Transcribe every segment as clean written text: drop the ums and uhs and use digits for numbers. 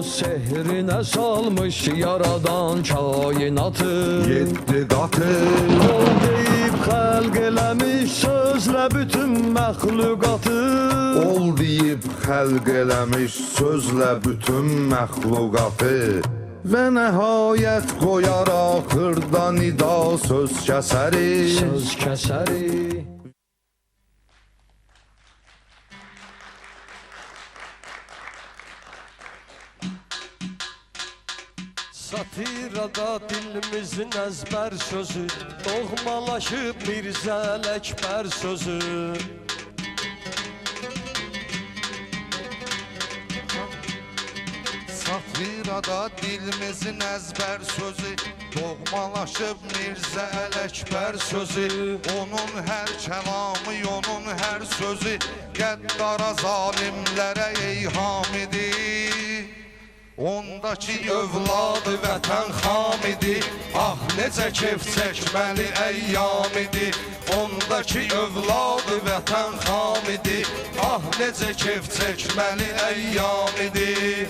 Sehrine salmış yaradan kainatı 7 qatı Ol deyib xəlq eləmiş sözlə bütün məxluqatı Ol deyib xəlq eləmiş sözlə bütün məxluqatı Və nəhayət qoyar axırda nida söz kəsəri Söz kəsəri Satirada dilimizin əzbər sözü Doğmalaşıb Mirzə Ələkbər sözü Satirada dilimizin əzbər sözü Doğmalaşıb Mirzə Ələkbər sözü Onun hər kəlamı, onun hər sözü Qəddara zalimlərə eyham edir Ondakı övladı vətən xam idi Ah necə keyf çəkməli əyyam idi Ondakı övladı vətən xam idi Ah necə keyf çəkməli əyyam idi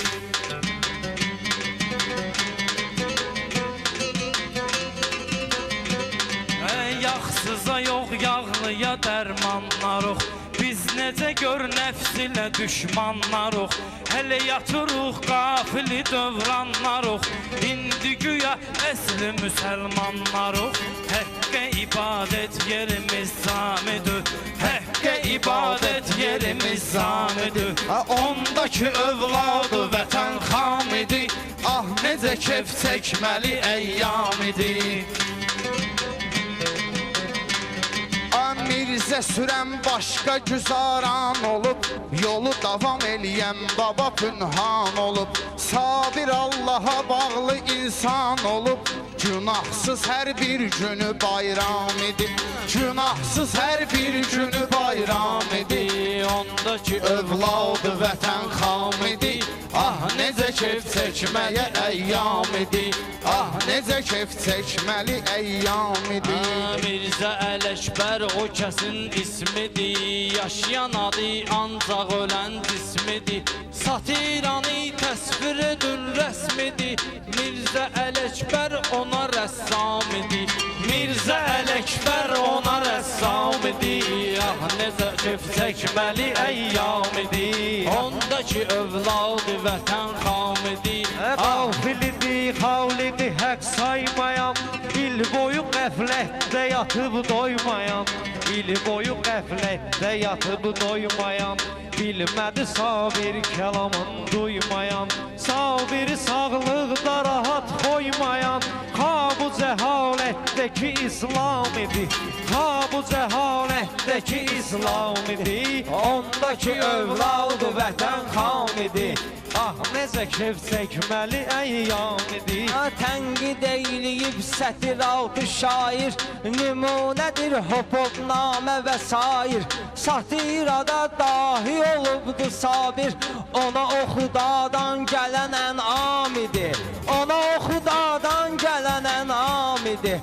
Yaxsıza yox, yağlıya dərmanlarıq Biz necə gör nəfs ilə düşmanlarıq Hələ yatırıq, qafili dövranlarıq İndi güya əsli müsəlmanlarıq Həqqə ibadət yerimiz zamidir Həqqə ibadət yerimiz zamidir Ondakı övladı vətən xam idi Ah necə keyf çəkməli əyyam idi Mirzə sürəm başqa güzaran olub Yolu davam eləyəm baba pünhan olub Sabir Allaha bağlı insan olub Günahsız hər bir günü bayram idi Günahsız hər bir günü bayram idi Ondakı övladı vətən xam idi Ah necə keyf çəkməyə əyyam idi Ah necə keyf çəkməli əyyam idi Mirzə Ələkbər o kəsin ismidir Yaşayan adı ancaq ölən cismidir Satiranı təsvir edin rəsmidir Mirzə Ələkbər ona rəssam idi Mirzə Ələkbər ona rəssam idi Ah necə keyf çəkməli əyyam idi Ondakı övladı vətən xam idi Qafilidir, xavlidir, həq saymayan İl boyu qəflətdə yatıb doymayan İl boyu qəflətdə yatıb doymayan Bilmədi sabir kəlamın duymayan Sabiri sağlıqda rahat qoymayan Bu cəhalətdəki İslam idi Bu cəhalətdəki İslam idi Ondakı övladı vətən xam idi Ah necə keyf çəkməli əyyam idi Tənqid eyləyib sətir altı şair Nümunədir hopobnamə və sair Satirada dahi olubdu sabir Ona o xudadan gələn ənam idi Ona o xudadan gələn ənam idi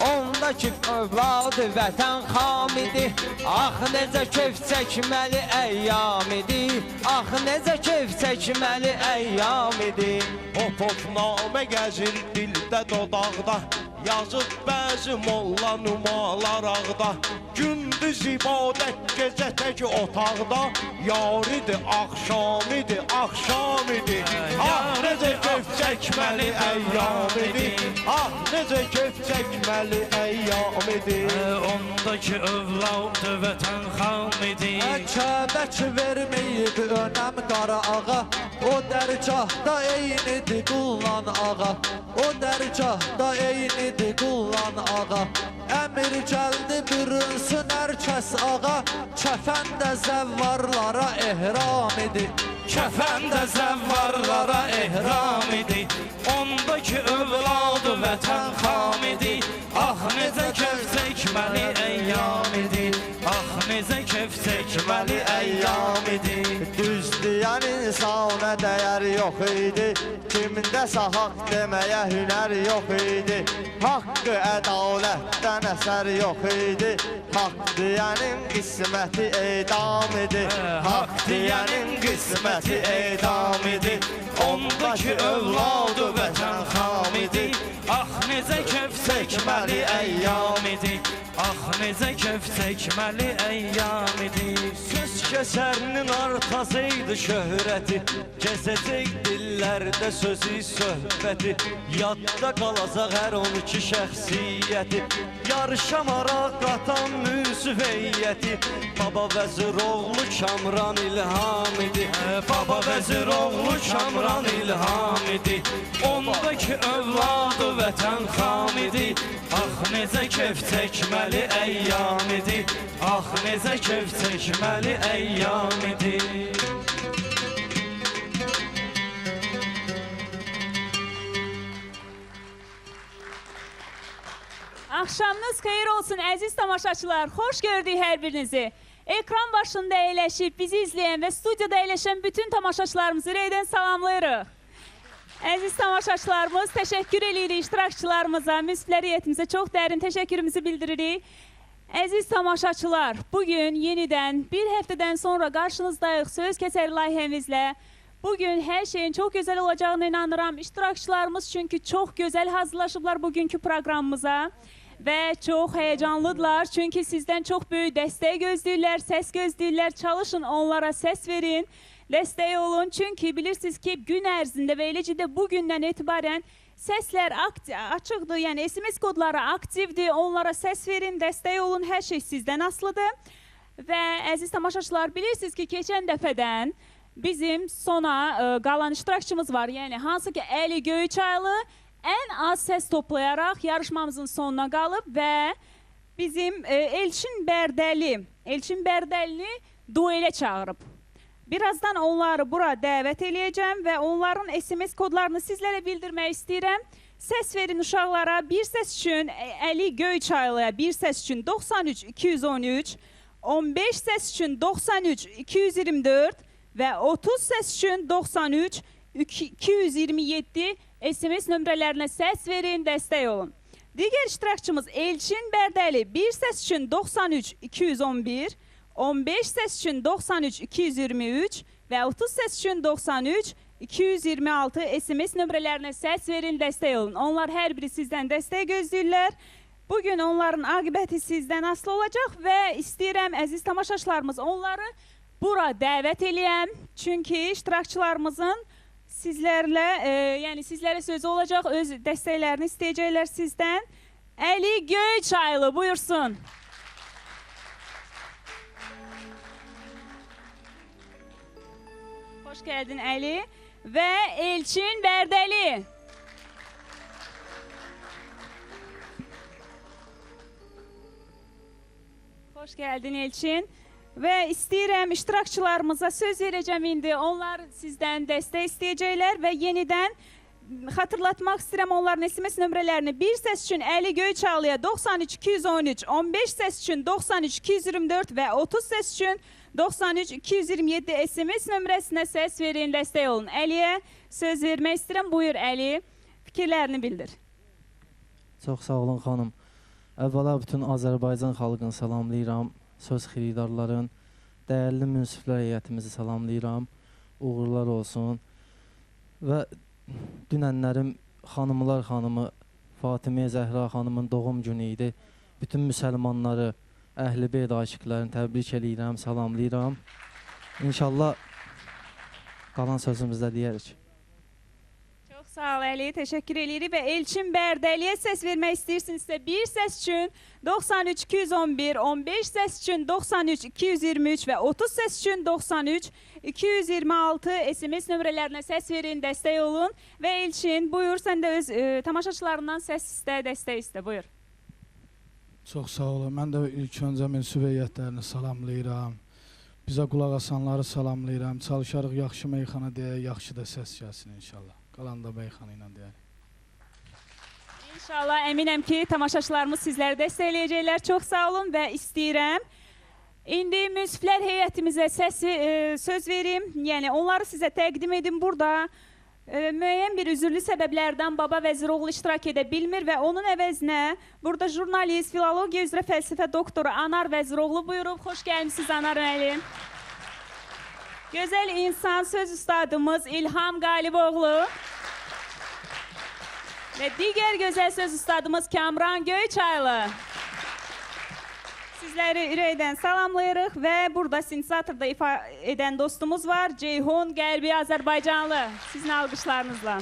Ondakı övladı vətən xam idi Ah necə keyf çəkməli əyyam idi Ah necə keyf çəkməli əyyam idi Hopobnamə gəzir dildə dodaqda Yazıb bəzi molla numalar ağda Gündüz ibadət gecə tək otaqda Yaridir, axşam idi, axşam idi Ah necə keyf çəkməli əyyam idi Ah necə keyf çəkməli əyyam idi Ondakı övladı vətən xam idi Kəbək verməyib önəm qara ağa O dərgahda eynidir qullan ağa O dərgahda eynidir qullan ağa Əmir gəldi bürünsün hər kəs ağa Kəfən də zəvvarlara ehram idi Kəfən də zəvvarlara ehram idi Ondakı övladı vətən xam idi Ah necə keyf çəkməli əyyam idi Ah necə keyf çəkməli əyyam idi Düz deyən insana dəyər yox idi Kimdəsə haqq deməyə hünər yox idi Haqqı ədalətdən əsər yox idi Haqq deyənin qisməti edam idi Haqq deyənin qisməti edam idi Ondaki övladı vətən xam idi. Ah necə kef çəkməli əyyam idi. Ah necə kef çəkməli əyyam idi. Söz kəsərinin artasıydı şöhrəti. Gəzəcək dillərdə sözü söhbəti. Yadda qalacaq hər 12 şəxsiyyəti. Yarışa maraq qatan Müsüf heyəti. Baba Vəziroğlu Kamran İlham idi. Baba Vəziroğlu Kamran İlham idi. Ondaki övladı vətən xam idi. Ah necə kef çəkməli əyyam idi. Ah necə kef çəkməli əyyam idi. Axşamınız xeyir olsun əziz tamaşaçılar. Xoş gördük hər birinizi. Ekran başında əyləşib bizi izləyən və studiyada əyləşən bütün tamaşaçılarımızı ürəkdən salamlayırıq. Əziz tamaşaçılarımız, təşəkkür edirik iştirakçılarımıza, müsiflər heyətimizə çox dərin təşəkkürümüzü bildiririk. Əziz tamaşaçılar, bugün yenidən bir həftədən sonra qarşınızdayıq söz kəsəri layihəmizlə. Bugün hər şeyin çox gözəl olacağına inanıram. İştirakçılarımız çünki çox gözəl hazırlaşıblar bugünkü proqramımıza. Və çox həyecanlıdırlar çünki sizdən çox böyük dəstək gözləyirlər, səs gözləyirlər. Çalışın onlara səs verin, dəstək olun. Çünki bilirsiniz ki gün ərzində və eləcə də bugündən etibarən səslər açıqdır, yəni SMS kodları aktivdir. Onlara səs verin, dəstək olun, hər şey sizdən asılıdır. Və əziz tamaşaçılar, bilirsiniz ki keçən dəfədən bizim sona qalan iştirakçımız var. Yəni hansı ki Əli Göyçaylı ən az səs toplayaraq yarışmamızın sonuna qalıb və bizim Elçin Bərdəlini duelə çağırıb. Birazdan onları bura dəvət eləyəcəm və onların SMS kodlarını sizlərə bildirmək istəyirəm. Səs verin uşaqlara. Bir səs üçün Əli Göyçaylıya, bir səs üçün 93 213, 15 səs üçün 93 224 və 30 səs üçün 93 227 SMS nömrələrinə səs verin, dəstək olun. Digər iştirakçımız Elçin Bərdəli bir səs üçün 93 211, 15 səs üçün 93 223 və 30 səs üçün 93 226 SMS nömrələrinə səs verin, dəstək olun. Onlar hər biri sizdən dəstək gözləyirlər. Bugün onların aqibəti sizdən asılı olacaq və istəyirəm əziz tamaşaçılarımız onları bura dəvət eləyəm. Çünki iştirakçılarımızın sizlərlə, yəni sizlərə sözü olacaq, öz dəstəklərini istəyəcəklər sizdən. Əli Göyçaylı buyursun. Xoş gəldin Əli və Elçin Bərdəli. Xoş gəldin Elçin. Və istəyirəm iştirakçılarımıza söz verəcəm indi. Onlar sizdən dəstək istəyəcəklər və yenidən xatırlatmaq istəyirəm onların SMS nömrələrini. Bir səs üçün Əli Göyçaylıya 93 213, 15 səs üçün 93 224 və 30 səs üçün 93 227 SMS nömrəsinə səs verin, dəstək olun. Əliyə söz vermək istəyirəm. Buyur Əli, fikirlərini bildir. Çox sağ olun xanım. Əvvəla bütün Azərbaycan xalqını salamlayıram. Söz xiridarların, dəyərli münsiflər heyətimizi salamlayıram. Uğurlar olsun. Və dünənlərim xanımlar xanımı Fatimə Zəhra xanımın doğum günü idi. Bütün müsəlmanları, Əhl-i Beyt aşiqlərini təbrik edirəm, salamlayıram. İnşallah qalan sözümüzdə deyərik. Çox sağ ol Əli, təşəkkür edirik və Elçin Bərdəliyə səs vermək istəyirsinizsə bir səs üçün 93 211, 15 səs üçün 93 223 və 30 səs üçün 93 226 SMS nömrələrinə səs verin, dəstək olun. Və Elçin, buyur, sən də öz tamaşaçılarından səs istə, dəstək istə, buyur. Çox sağ olun. Mən də ilk öncə münsif heyətlərini salamlayıram. Bizə qulaq asanları salamlayıram. Çalışarıq yaxşı meyxana deyə, yaxşı da səs gəlsin inşallah. Qalan da meyxana ilə deyək. İnşallah əminəm ki, tamaşaçılarımız sizləri dəstəkləyəcəklər. Çox sağ olun və istəyirəm. İndi münsiflər heyətimizə söz verim. Yəni, onları sizə təqdim edim burada. Müəyyən bir üzürlü səbəblərdən Baba Vəziroğlu iştirak edə bilmir və onun əvəzinə burada jurnalist, filologiya üzrə fəlsəfə doktoru Anar Vəziroğlu buyurub. Xoş gəlmişsiniz Anar müəllim. Gözəl insan söz ustadımız İlham Qaliboğlu və digər gözəl söz ustadımız Kamran Göyçaylı. Sizləri ürəkdən salamlayırıq və burada sintezatorda ifa edən dostumuz var, Ceyhun Qərbi Azərbaycanlı. Sizin alqışlarınızla.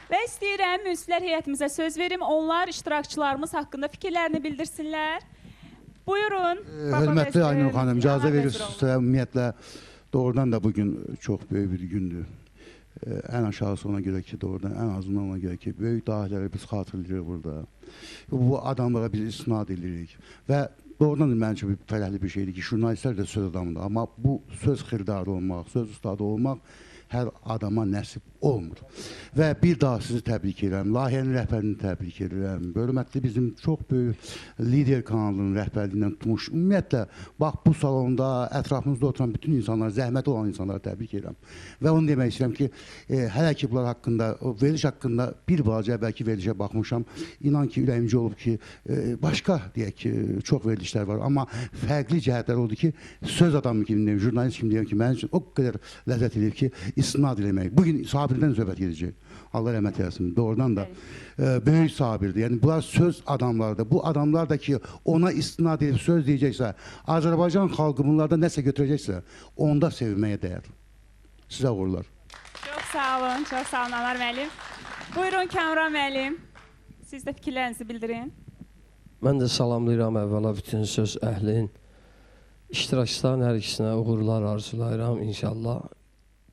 Və istəyirəm, münsiflər heyətimizə söz verim, onlar iştirakçılarımız haqqında fikirlərini bildirsinlər. Buyurun. Hörmətli Aynur xanım, icazə verirsiniz, ümumiyyətlə doğrudan da bugün çox böyük bir gündür. Ən aşağısı ona görə ki, doğrudan ən azından ona görə ki, böyük dahiləri biz xatırlayırıq burada. Bu adamlara biz istinad edirik və doğrudan da mənim üçün fərəhli bir şeydir ki, jurnalistlər də söz adamıdır, amma bu söz xirdarı olmaq, söz ustadı olmaq hər adama nəsib olmur. Və bir daha sizi təbrik edirəm, layihənin rəhbərini təbrik edirəm. Hörmətli bizim çox böyük lider kanalının rəhbərliyindən tutmuş. Ümumiyyətlə, bax bu salonda, ətrafımızda oturan bütün insanlar, zəhməti olan insanları təbrik edirəm. Və onu demək istəyirəm ki, hələ ki bunlar haqqında, veriliş haqqında bir balaca əvvəlki verilişə baxmışam. İnan ki, ürəyimci olub ki, başqa deyək ki, çox verilişlər var. Amma fərqli cəhətlər oldu ki, söz adamı kimi deyəm, jurnalist kimi deyəm ki, mənim üçün o qədər ləzzət edib ki, istinad eləmək. Bugün Sabirdən söhbət edəcək. Allah rəhmət eləsin. Doğrudan da böyük Sabirdir. Yəni bunlar söz adamlarıdır. Bu adamlar da ki ona istinad edib söz deyəcəksə, Azərbaycan xalqı bunlardan nəsə götürəcəksə, onda sevməyə dəyər. Sizə uğurlar. Çox sağ olun, çox sağ olun Anar müəllim. Buyurun Kamran müəllim. Siz də fikirlərinizi bildirin. Mən də salamlayıram əvvəla bütün söz əhlin. İştirakçıların hər ikisinə uğurlar arzulayıram inşallah.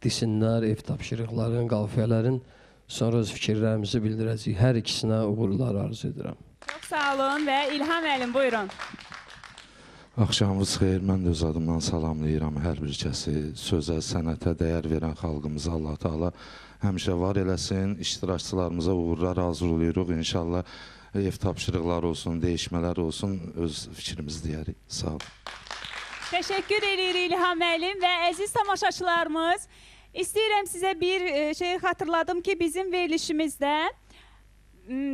Desinlər, ev tapşırıqların, qafiyələrin, sonra öz fikirlərimizi bildirəcək. Hər ikisinə uğurlar arzu edirəm. Çox sağ olun və İlham müəllim, buyurun. Axşamınız xeyir, mən də öz adımdan salamlayıram hər bir kəsi. Sözə, sənətə dəyər verən xalqımıza Allah Taala həmişə var eləsin. İştirakçılarımıza uğurlar arzulayırıq. İnşallah ev tapşırıqları olsun, dəyişmələr olsun, öz fikrimizi deyərik. Sağ olun. Təşəkkür edirik İlham müəllim və əziz tamaşaçılarımız, istəyirəm sizə bir şey xatırladım ki, bizim verilişimizdə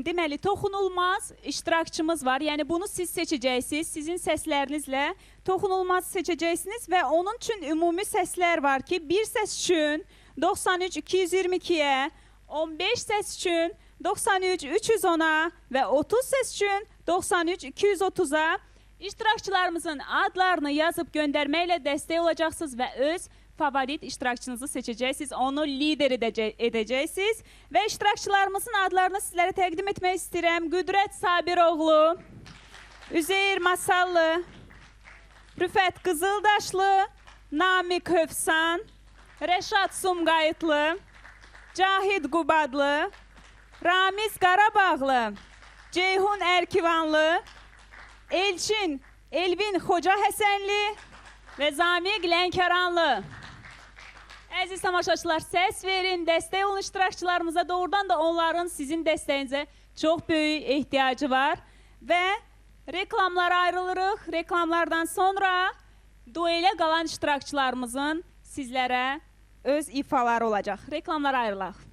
deməli, toxunulmaz iştirakçımız var. Yəni, bunu siz seçəcəksiniz, sizin səslərinizlə toxunulmaz seçəcəksiniz və onun üçün ümumi səslər var ki, bir səs üçün 93 222-yə, 15 səs üçün 93 310-a və 30 səs üçün 93 230-a İştirakçılarımızın adlarını yazıb göndərməklə dəstək olacaqsınız və öz favorit iştirakçınızı seçəcəksiniz, onu lider edəcəksiniz və iştirakçılarımızın adlarını sizlərə təqdim etmək istəyirəm. Qüdrət Sabiroğlu, Üzeyir Masallı, Rüfət Qızıldaşlı, Namiq Hövsan, Rəşad Sumqayıtlı, Cahid Qubadlı, Ramiz Qarabağlı, Ceyhun Ərkivanlı, Elvin Xoca Həsənli və Zamiq Lənkəranlı. Əziz tamaşaçılar, səs verin, dəstək olun iştirakçılarımıza. Doğrudan da onların sizin dəstəyinizə çox böyük ehtiyacı var. Və reklamlara ayrılırıq. Reklamlardan sonra duelə qalan iştirakçılarımızın sizlərə öz ifaları olacaq. Reklamlara ayrılaq.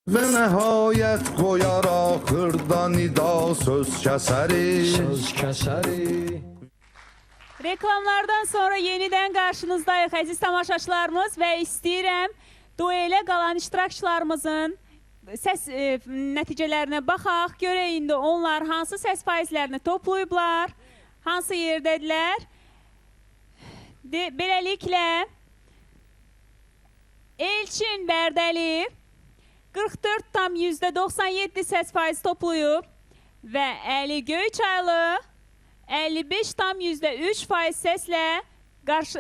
Və nəhayət qoyar axırda nida söz kəsəri. Söz kəsəri. Reklamlardan sonra yenidən qarşınızdayıq əziz tamaşaçılarımız və istəyirəm duelə qalan iştirakçılarımızın səs nəticələrinə baxaq. Görək indi onlar hansı səs faizlərini toplayıblar, hansı yerdədirlər. Beləliklə, Elçin Bərdəliyev 44,97 səs faiz toplayıb və Əli Göyçaylı 55,3% səslə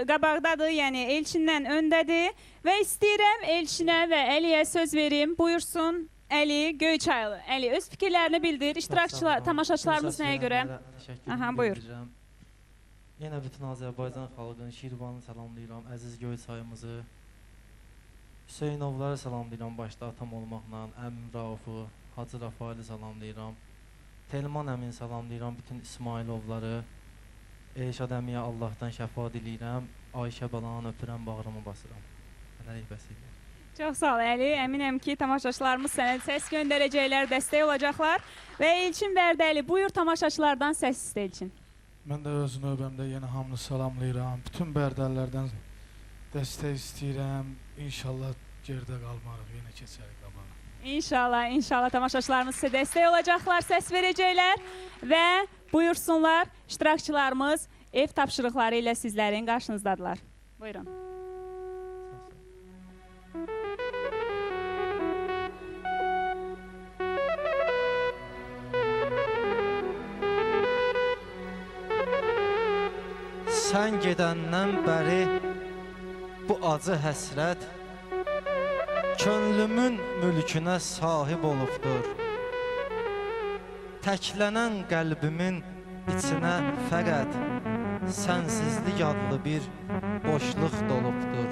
qabaqdadır, yəni Elçindən öndədir və istəyirəm Elçinə və Əliyə söz verim. Buyursun Əli Göyçaylı. Əli, öz fikirlərini bildir. İştirakçılar, tamaşaçılarımız nəyə görə? Aha, buyur. Yenə bütün Azərbaycan xalqını, Şirvanı salamlayıram, əziz Göyçayımızı. Hüseynovları salamlayıram başda atam olmaqla, əmim Raufu, Hacı Rafaeli salamlayıram. Telman əmin salamlayıram, bütün İsmailovları. Eşad əmiyə Allahdan şəfa diləyirəm. Ayşə balanı öpürəm, bağrımı basıram. Hələlik bəs edir. Çox sağ ol Əli. Əminəm ki, tamaşaçılarımız sənə səs göndərəcəklər, dəstək olacaqlar. Və Elçin Bərdəli, buyur tamaşaçılardan səs istə Elçin. Mən də öz növbəmdə yenə hamını salamlayıram. Bütün bərdəllərdən dəstək istəyirəm. İnşallah gerdə qalmarıq, yenə keçərik qabağa. İnşallah, inşallah tamaşaçılarımız sizə dəstək olacaqlar, səs verəcəklər və buyursunlar, iştirakçılarımız ev tapşırıqları ilə sizlərin qarşınızdadılar. Buyurun. Sən gedəndən bəri bu acı həsrət könlümün mülkünə sahib olubdur. Təklənən qəlbimin içinə fəqət sənsizlik adlı bir boşluq dolubdur.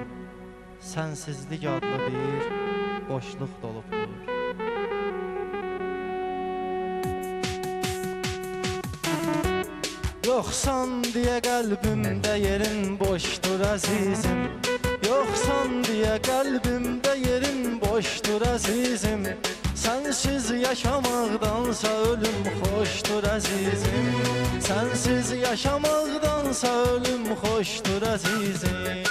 Sənsizlik adlı bir boşluq dolubdur. Yoxsan deyə qəlbimdə yerin boşdur əzizim. Yoxsan deyə qəlbimdə yerin boşdur əzizim. Sənsiz yaşamaqdansa ölüm xoşdur əzizim. Sənsiz yaşamaqdansa ölüm xoşdur əzizim.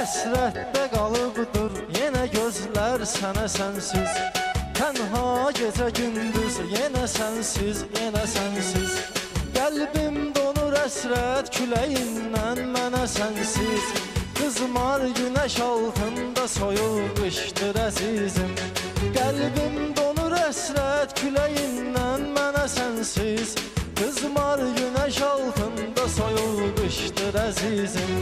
Həsrətdə qalıbdır yenə gözlər sənə sənsiz. Tənha gecə gündüz yenə sənsiz, yenə sənsiz. Qəlbim donur əsrət küləyindən mənə sənsiz. Qızmar günəş altında soyuq qışdır əzizim. Qəlbim donur əsrət küləyindən mənə sənsiz. Qızmar günəş altında soyuq qışdır əzizim.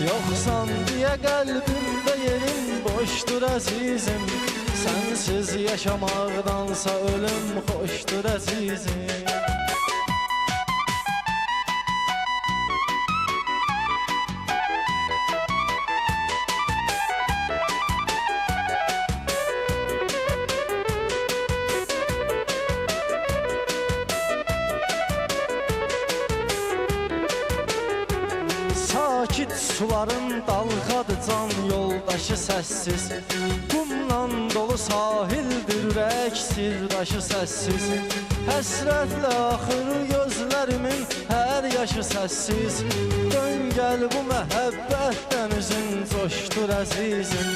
Yoxsan deyə qəlbimdə yerin boşdur əzizim. Sənsiz yaşamaqdansa ölüm xoşdur əzizim. Sakit suların dalğadı can yoldaşı səssiz. Qumla dolu sahildir ürək sirdaşı səssiz. Həsrətlə axır gözlərimin hər yaşı səssiz. Dön gəl bu məhəbbət dənizin coşdur əzizim.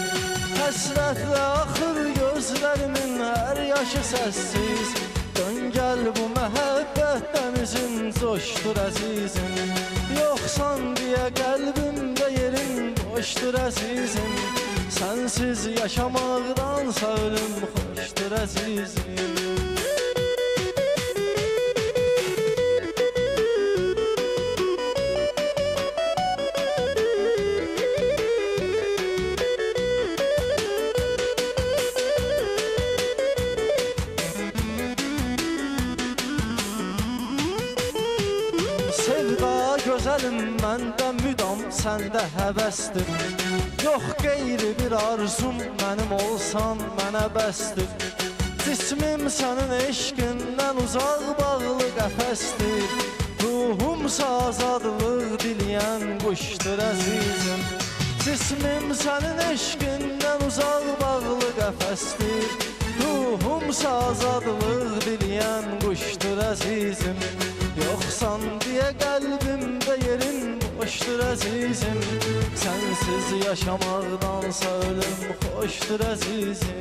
Həsrətlə axır gözlərimin hər yaşı səssiz. Dön gəl bu məhəbbət dənizin coşdur əzizim. Yoxsan deyə qəlbimdə yerin boşdur əzizim. Sənsiz yaşamaqdansa ölüm xoşdur əzizim. Sevda gözəlim məndə müdam səndə həvəsdir. Yox qeyri bir arzum mənim olsan mənə bəsdir. Cismim sənin eşqindən uzaq bağlı qəfəsdir. Ruhumsa azadlıq diləyən quşdur əzizim. Cismim sənin eşqindən uzaq bağlı qəfəsdir. Ruhumsa azadlıq diləyən quşdur əzizim. Yoxsan deyə qəlbimdə yerin boşdur əzizim. Sənsiz yaşamaqdansa ölüm xoşdur əzizim.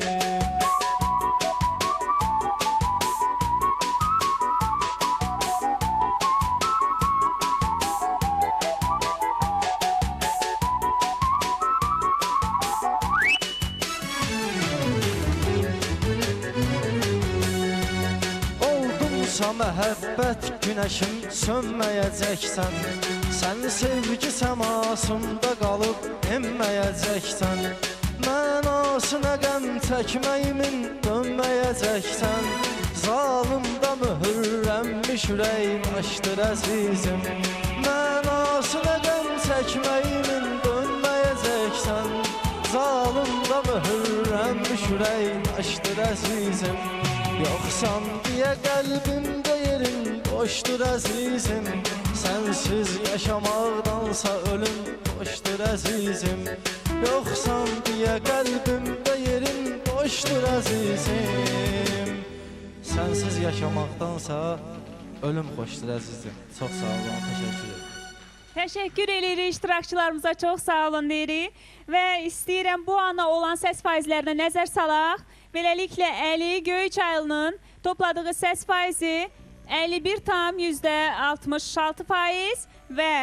Oldumsa məhəbbət günəşim sönməyəcəksən. Sən sevgi səmasında qalıb enməyəcəksən. Mənasına qəm çəkməyimin dönməyəcəksən. Zalımda mühürlənmiş ürək başdır əzizim. Mənasına qəm çəkməyimin dönməyəcəksən. Zalımda mühürlənmiş ürək başdır əzizim. Yoxsan deyə qəlbimdə yerin xoşdur əzizim. Sənsiz yaşamaqdansa ölüm xoşdur əzizim. Yoxsan deyə qəlbimdə yerin boşdur əzizim. Sənsiz yaşamaqdansa ölüm xoşdur əzizim. Çox sağ olun, təşəkkür ederim. Təşəkkür edirik iştirakçılarımıza, çox sağ olun deyirik. Və istəyirəm bu ana olan səs faizlərinə nəzər salaq. Beləliklə Əli Göyçaylının topladığı səs faizi 51,66% və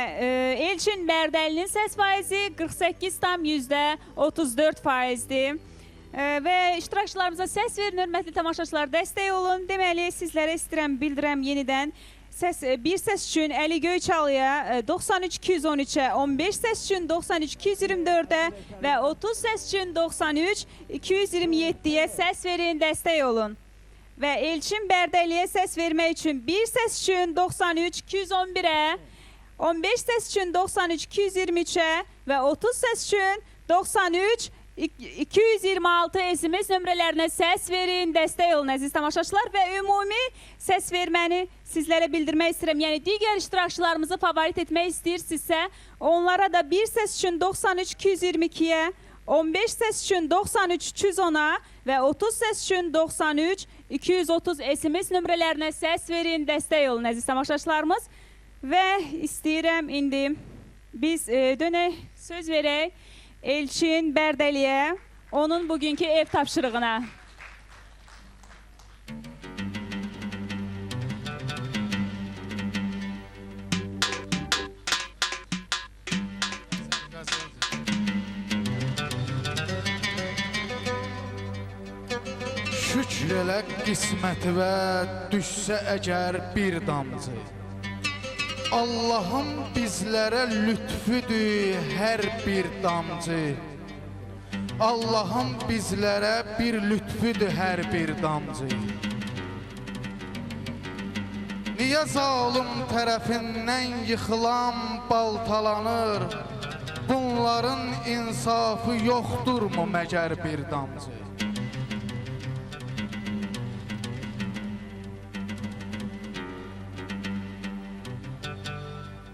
Elçin Bərdəlinin səs faizi 48,34%dir. Və iştirakçılarımıza səs verin, hörmətli tamaşaçılar, dəstək olun. Deməli, sizlərə istəyirəm, bildirəm yenidən. Bir səs üçün Əli Göyçalıya 93-213-ə, 15 səs üçün 93-224-ə və 30 səs üçün 93-227-yə səs verin, dəstək olun. Və Elçin Bərdəliyə səs vermək üçün bir səs üçün 93-211-ə, 15 səs üçün 93-223-ə və 30 səs üçün 93-226 SMS nömrələrinə səs verin, dəstək olun əziz tamaşaçılar və ümumi səs verməni sizlərə bildirmək istəyirəm. Yəni digər iştirakçılarımızı favorit etmək istəyirsinizsə, onlara da bir səs üçün 93-222-yə, 15 səs üçün 93-210-a və 30 səs üçün 93-230 SMS nömrələrinə səs verin, dəstək olun əziz tamaşaçılarımız. Və istəyirəm indi biz dönək, söz verək Elçin Bərdəliyə, onun bugünkü ev tapşırığına. Şükr elə qismətivə düşsə əgər bir damcı. Allah'ın bizlərə lütfüdür hər bir damcı. Allah'ın bizlərə bir lütfüdür hər bir damcı. Niyə zalim tərəfindən yıxılan baltalanır? Bunların insafı yoxdurmu məgər bir damcı?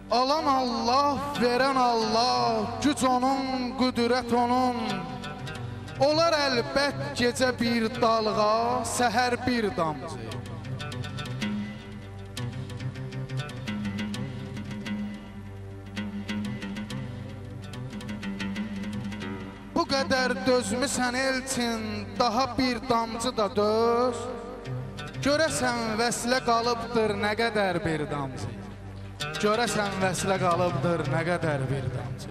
Alan Allah, verən Allah, güc onun, qüdrət onun. Olar əlbət gecə bir dalğa, səhər bir damcı. Bu qədər dözmüsən Elçin, daha bir damcı da döz. Görəsən vəslə qalıbdır nə qədər bir damcı. Görəsən vəslə qalıbdır nə qədər bir damcı.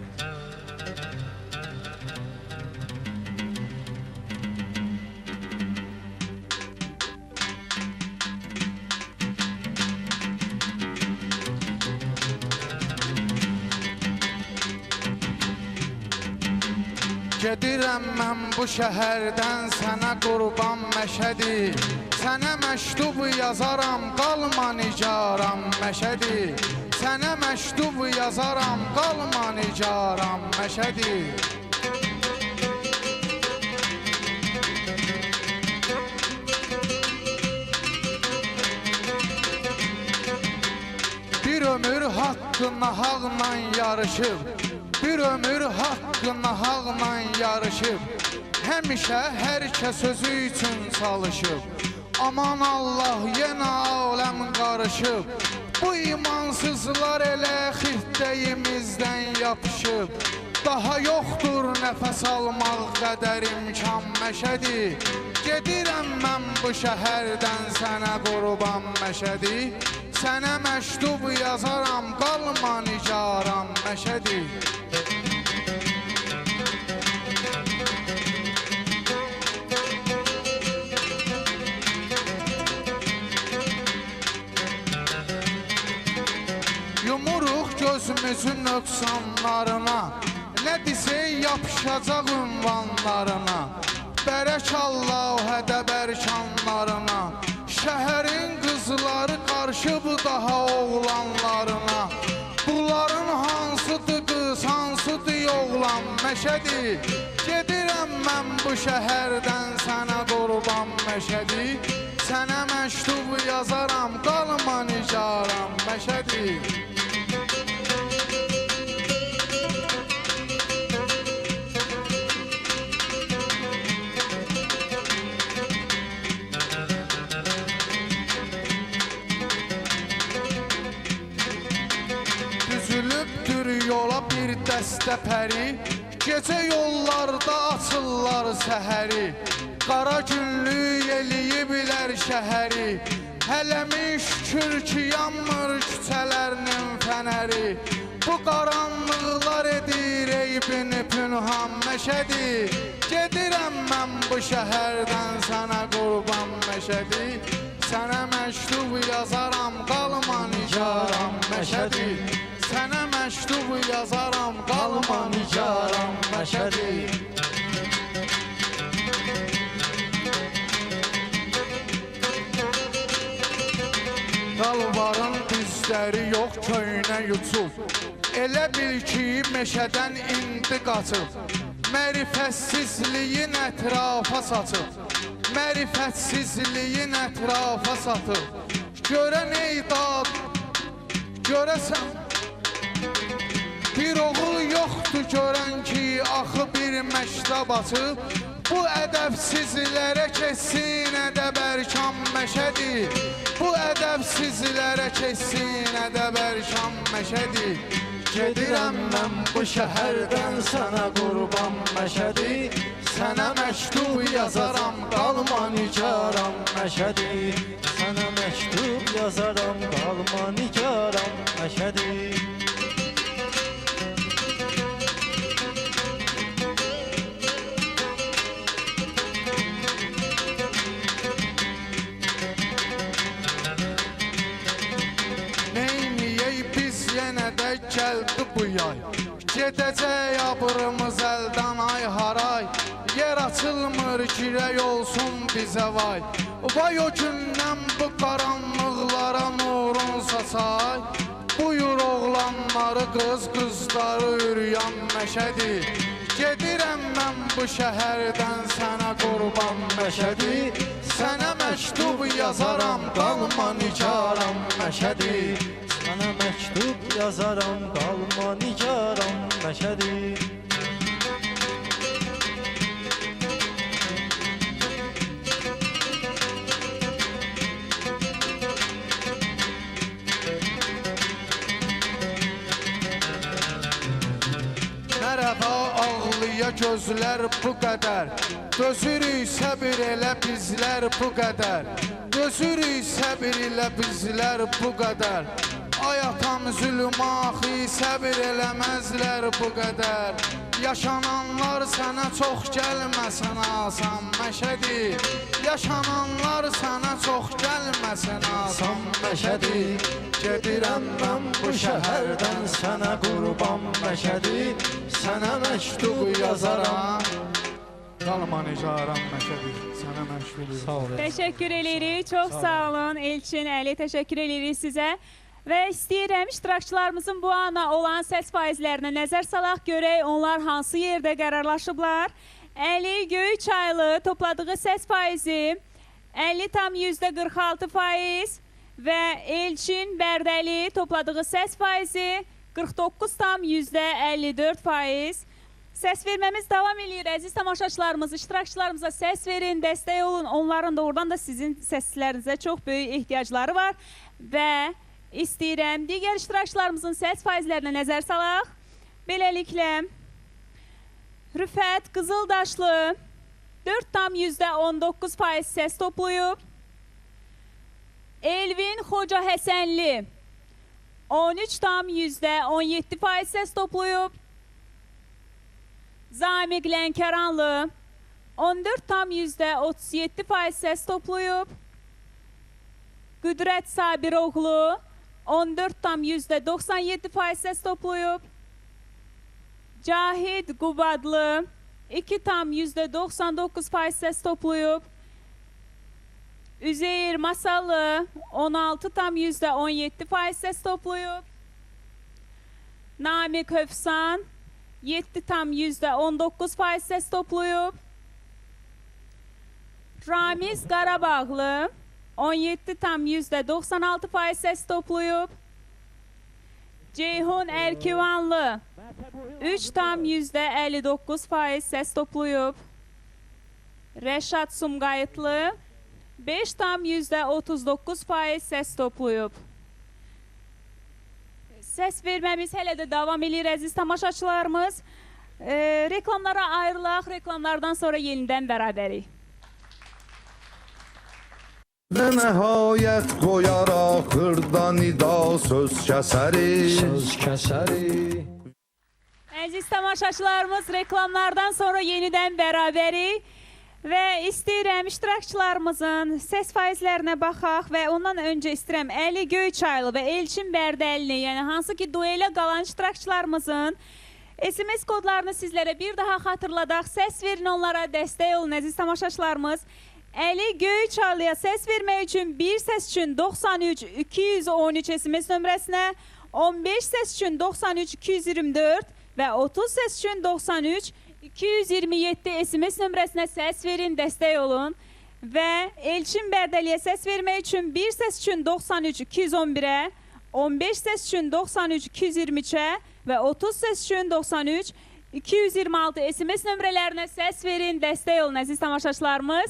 Gedirəm mən bu şəhərdən sənə qurban Məşədi. Sənə məktub yazaram, qalma nigaram Məşədi. Sənə məktub yazaram, qalma nigaram Məşədi. Bir ömür haqqı nahaqla yarışıb, bir ömür haqqı nahaqla yarışıb. Həmişə hər kəs özü üçün çalışıb. Aman Allah, yenə aləm qarışıb. Bu imansızlar elə xiftəyimizdən yapışıb. Daha yoxdur nəfəs almaq qədər imkan Məşədi. Gedirəm mən bu şəhərdən sənə qurban Məşədi. Sənə məktub yazaram, qalma nigaram Məşədi. Yumuruq gözümüzün nöqsanlarına, nə desək yapışacaq ünvanlarına. Bərək Allahə bərkanlarına, şəhərin qızları qarşıbı daha oğlanlarına. Bunların hansıdır qız, hansıdır oğlan Məşədi. Gedirəm mən bu şəhərdən sənə qurban Məşədi. sənə məktub yazaram, qalma nigaram Məşədi. Düzülübdür yola bir dəstə pəri, gecə yollarda açırlar səhəri. Qara günlük eləyiblər şəhəri, hələmi şükür ki yanmır küçələrinin fənəri. Bu qaranlıqlar edir eybini pünhan Məşədi. Gedirəm mən bu şəhərdən sənə qurban Məşədi. Sənə məktub yazaram, qalma nigaram Məşədi. Sənə məktub yazaram, qalma nigaram Məşədi. Dalvarın dizləri yox köynə yuçub, elə bil ki meşədən indi qaçıb. Mərifətsizliyin ətrafa saçıb, mərifətsizliyin ətrafa satıb. Görən ey dad, görəsən bir oğul yoxdur görən ki axı bir məktəb açıb. Bu ədəbsizlərə keçsin ədəb ərkan Məşədi. Bu ədəbsizlərə keçsin ədəb ərkan Məşədi. Gedirəm mən bu şəhərdən sənə qurban Məşədi. Sənə məktub yazaram, qalma nigaram Məşədi. Sənə məktub yazaram, qalma nigaram Məşədi. Gəldi bu yay, gedəcək abrımız əldən ay haray. Yer açılmır girək olsun bizə vay. Vay o gündən bu qaranlıqlara nurun saçay. Buyur oğlanları qız, qızları üryan Məşədi. Gedirəm mən bu şəhərdən sənə qurban Məşədi. Sənə məktub yazaram, qalma nigaram Məşədi. Sənə məktub yazaram, qalma nigaram Məşədi. Mərhaba ağlıya gözlər bu qədər, dözürük səbir elə bizlər bu qədər. Dözürük səbir elə bizlər bu qədər. Ay atam zülmaxi səbir eləməzlər bu qədər. Yaşananlar sənə çox gəlməsin asan Məşədi. Yaşananlar sənə çox gəlməsin asan Məşədi. Gedirəm mən bu şəhərdən sənə qurban Məşədi. Sənə məktub yazaram, qalma nigaram Məşədi. Sənə məktub yazaram. Təşəkkür edirik, çox sağ olun Elçin Əli, təşəkkür edirik sizə. Və istəyirəm iştirakçılarımızın bu ana olan səs faizlərinə nəzər salaq, görək onlar hansı yerdə qərarlaşıblar. Əli Göyçaylı topladığı səs faizi 50,46% və Elçin Bərdəli topladığı səs faizi 49,54%. Səs verməmiz davam edir. Əziz tamaşaçılarımız, iştirakçılarımıza səs verin, dəstək olun. Onların da oradan da sizin səslərinizə çox böyük ehtiyacları var. Və istəyirəm digər iştirakçılarımızın səs faizlərinə nəzər salaq. Beləliklə, Rüfət Qızıldaşlı 4,19% səs toplayıb. Elvin Xoca Həsənli 13,17% səs toplayıb. Zamiq Lənkəranlı 14,37% səs toplayıb. Qüdrət Sabiroğlu 14,97% səs toplayıb. Cahid Qubadlı 2,99% səs toplayıb. Üzeyir Masallı 16,17% səs toplayıb. Namiq Hövsan 7,19% səs toplayıb. Ramiz Qarabağlı 17,96% səs toplayıb. Ceyhun Ərkivanlı 3,59% səs toplayıb. Rəşad Sumqayıtlı 5,39% səs toplayıb. Səs verməmiz hələ də davam edir əziz tamaşaçılarımız. Reklamlara ayrılaq, reklamlardan sonra yenidən bərabərik. Və nəhayət qoyaraq xırda nida söz kəsərik. Söz kəsərik. Əziz tamaşaçılarımız, reklamlardan sonra yenidən bərabərik. Və istəyirəm iştirakçılarımızın səs faizlərinə baxaq və ondan öncə istəyirəm Əli Göyçaylı və Elçin Bərdəlini, yəni hansı ki duelə qalan iştirakçılarımızın SMS kodlarını sizlərə bir daha xatırladaq. Səs verin, onlara dəstək olun əziz tamaşaçılarımız. Əli Göyçaylıya səs vermək üçün 1 səs üçün 93 213 SMS nömrəsinə, 15 səs üçün 93 224 və 30 səs üçün 93 227 SMS nömrəsinə səs verin, dəstək olun. Və Elçin Bərdəliyə səs vermək üçün 1 səs üçün 93 211-ə, 15 səs üçün 93 223-ə və 30 səs üçün 93 226 SMS nömrələrinə səs verin, dəstək olun əziz tamaşaçılarımız.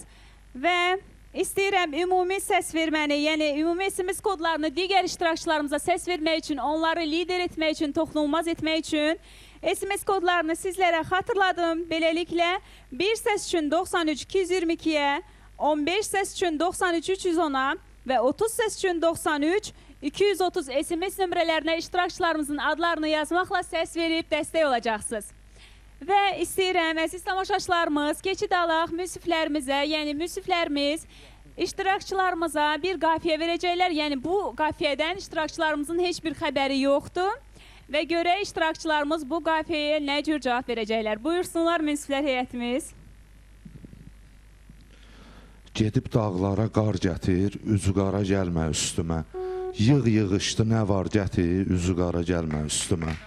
Və istəyirəm ümumi səs verməni, yəni ümumi SMS kodlarını digər iştirakçılarımıza səs vermək üçün, onları lider etmək üçün, toxunulmaz etmək üçün SMS kodlarını sizlərə xatırladım. Beləliklə 1 səs üçün 93 222-yə, 15 səs üçün 93 310-a və 30 səs üçün 93 230 SMS nömrələrinə iştirakçılarımızın adlarını yazmaqla səs verib dəstək olacaqsınız. Və istəyirəm, əziz tamaşaçılarımız, keçid alaq müsiflərimizə, yəni müsiflərimiz iştirakçılarımıza bir qafiyə verəcəklər. Yəni bu qafiyədən iştirakçılarımızın heç bir xəbəri yoxdur. Və görək iştirakçılarımız bu qafiyəyə nə cür cavab verəcəklər. Buyursunlar müsiflər heyətimiz. Gedib dağlara qar gətir, üzü qara gəlmə üstümə. Yığ yığışdı nə var gətir, üzü qara gəlmə üstümə.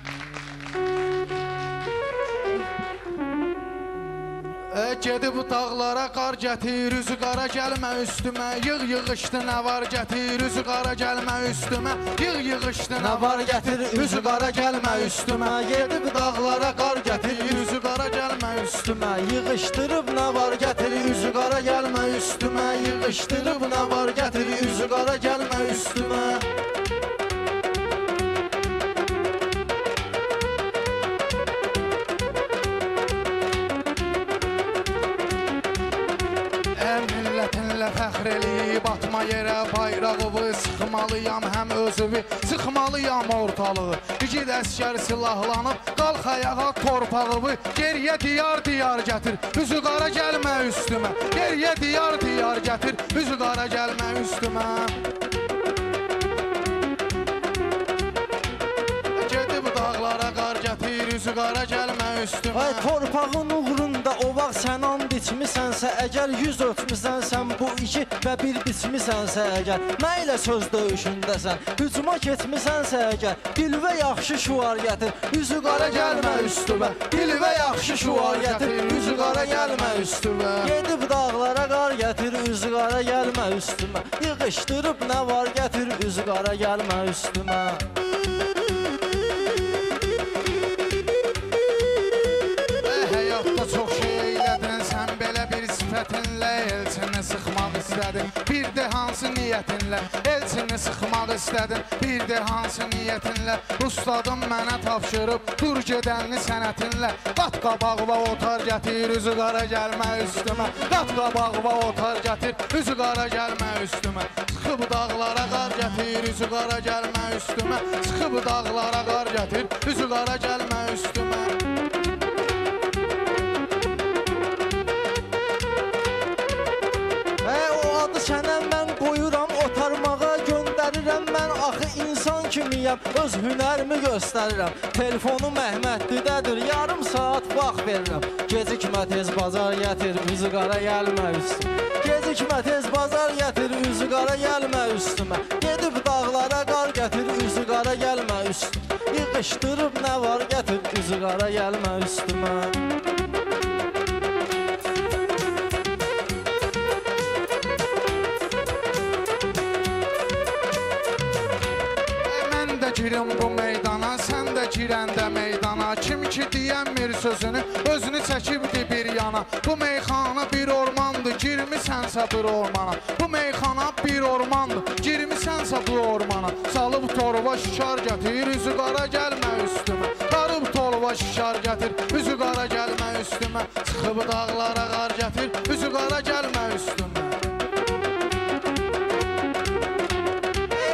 Gedib dağlara qar gətir, üzü qara gəlmə üstümə. Yığ yığışdı nə var gətir, üzü qara gəlmə üstümə. Yığ yığışdı nə var gətir, üzü qara gəlmə üstümə. Gedib dağlara qar gətir, üzü qara gəlmə üstümə. Yığışdırıb nə var gətir, üzü qara gəlmə üstümə. Yığışdırıb nə var gətir, üzü qara gəlmə üstümə. Fəxr eləyib atma yerə bayrağımı, sıxmalıyam həm özümü, sıxmalıyam ortalığı. İgid əskər silahlanıb, qalx ayağa torpağımı, geriyə diyar gətir, üzü qara gəlmə üstümə. Geriyə diyar gətir, üzü qara gəlmə üstümə. Gedib dağlara qar gətir, üzü qara gəlmə üstümə. Ay torpağın uğrunda o vaxt sən and içmisənsə, əgər yüz ötmüsənsən bu iki və bir biçmisənsə əgər, nə ilə söz döyüşündəsən, hücuma keçmisənsə əgər, dilvə yaxşı şuar gətir, üzü qara gəlmə üstümə. Dilvə yaxşı şuar gətir, üzü qara gəlmə üstümə. Gedib dağlara qar gətir, üzü qara gəlmə üstümə. Yığışdırıb nə var gətir, üzü qara gəlmə üstümə. Çox şey eylədin, sən belə bir sifətinlə elçini sıxmaq istədin. Bir də hansı niyyətinlə elçini sıxmaq istədin. Bir də hansı niyyətinlə ustadım mənə tapşırıb dur gedənli sənətinlə. Qat qabağıma otar gətir, üzü qara gəlmə üstümə. Qat qabağıma otar gətir, üzü qara gəlmə üstümə. Sıxıb dağlara qar gətir, üzü qara gəlmə üstümə. Sıxıb dağlara qar gətir, üzü qara gəlmə üstümə. Sənə mən qoyuram, otarmağa göndərirəm. Mən axı insan kimiyəm, öz hünərimi göstərirəm. Telefonum Əhməddidədir, yarım saat vaxt verirəm. Gecikmə tez bazar gətir, üzü qara gəlmə üstümə. Gecikmə tez bazar gətir, üzü qara gəlmə üstümə. Gedib dağlara qar gətir, üzü qara gəlmə üstümə. Yığışdırıb nə var gətir, üzü qara gəlmə üstümə. girim bu meydana, sən də girəndə meydana. Kim ki deyəmir sözünü, özünü çəkibdi bir yana. Bu meyxana bir ormandır, girmisənsə bir ormana. Bu meyxana bir ormandır, girmisənsə bu ormana. Salıb torba şikar gətir, üzü qara gəlmə üstümə. Darıb torba şikar gətir, üzü qara gəlmə üstümə. Çıxıb dağlara qar gətir, üzü qara gəlmə üstümə.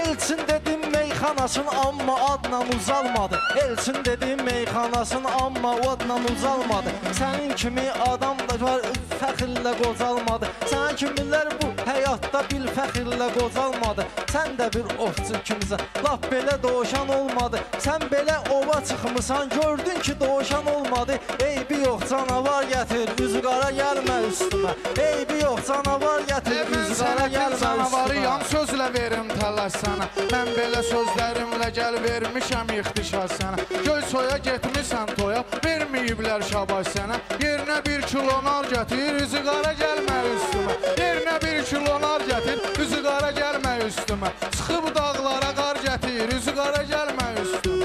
Elçin dedim meyxanasın amma adla uzalmadı. Elçin dedim meyxanasın amma adla uzalmadı. Sənin kimi adam da var fəxrlə qocalmadı. Sənin kimilər bu həyatda bil fəxrlə qocalmadı. Sən də bir ovçu kimisən, laf belə doğuşan olmadı. Sən belə ova çıxmısan, gördün ki doğuşan olmadı. Eybi yox canavar gətir, üzü qara gəlmə üstümə. Eybi yox canavar gətir, üzü qara gəlmə Canavarıyam, üstümə. sözlə verim təlaş sənə. Mən belə sözlərimlə gəl vermişəm ixtişar sənə. Göy soya getmisən toya, verməyiblər şabaş sənə. Yerinə bir kilonar gətir, üzü qara gəlmə üstümə. Yerinə bir kilonar gətir, üzü qara gəlmə üstümə. Çıxıb dağlara qar gətir, üzü qara gəlmə üstümə.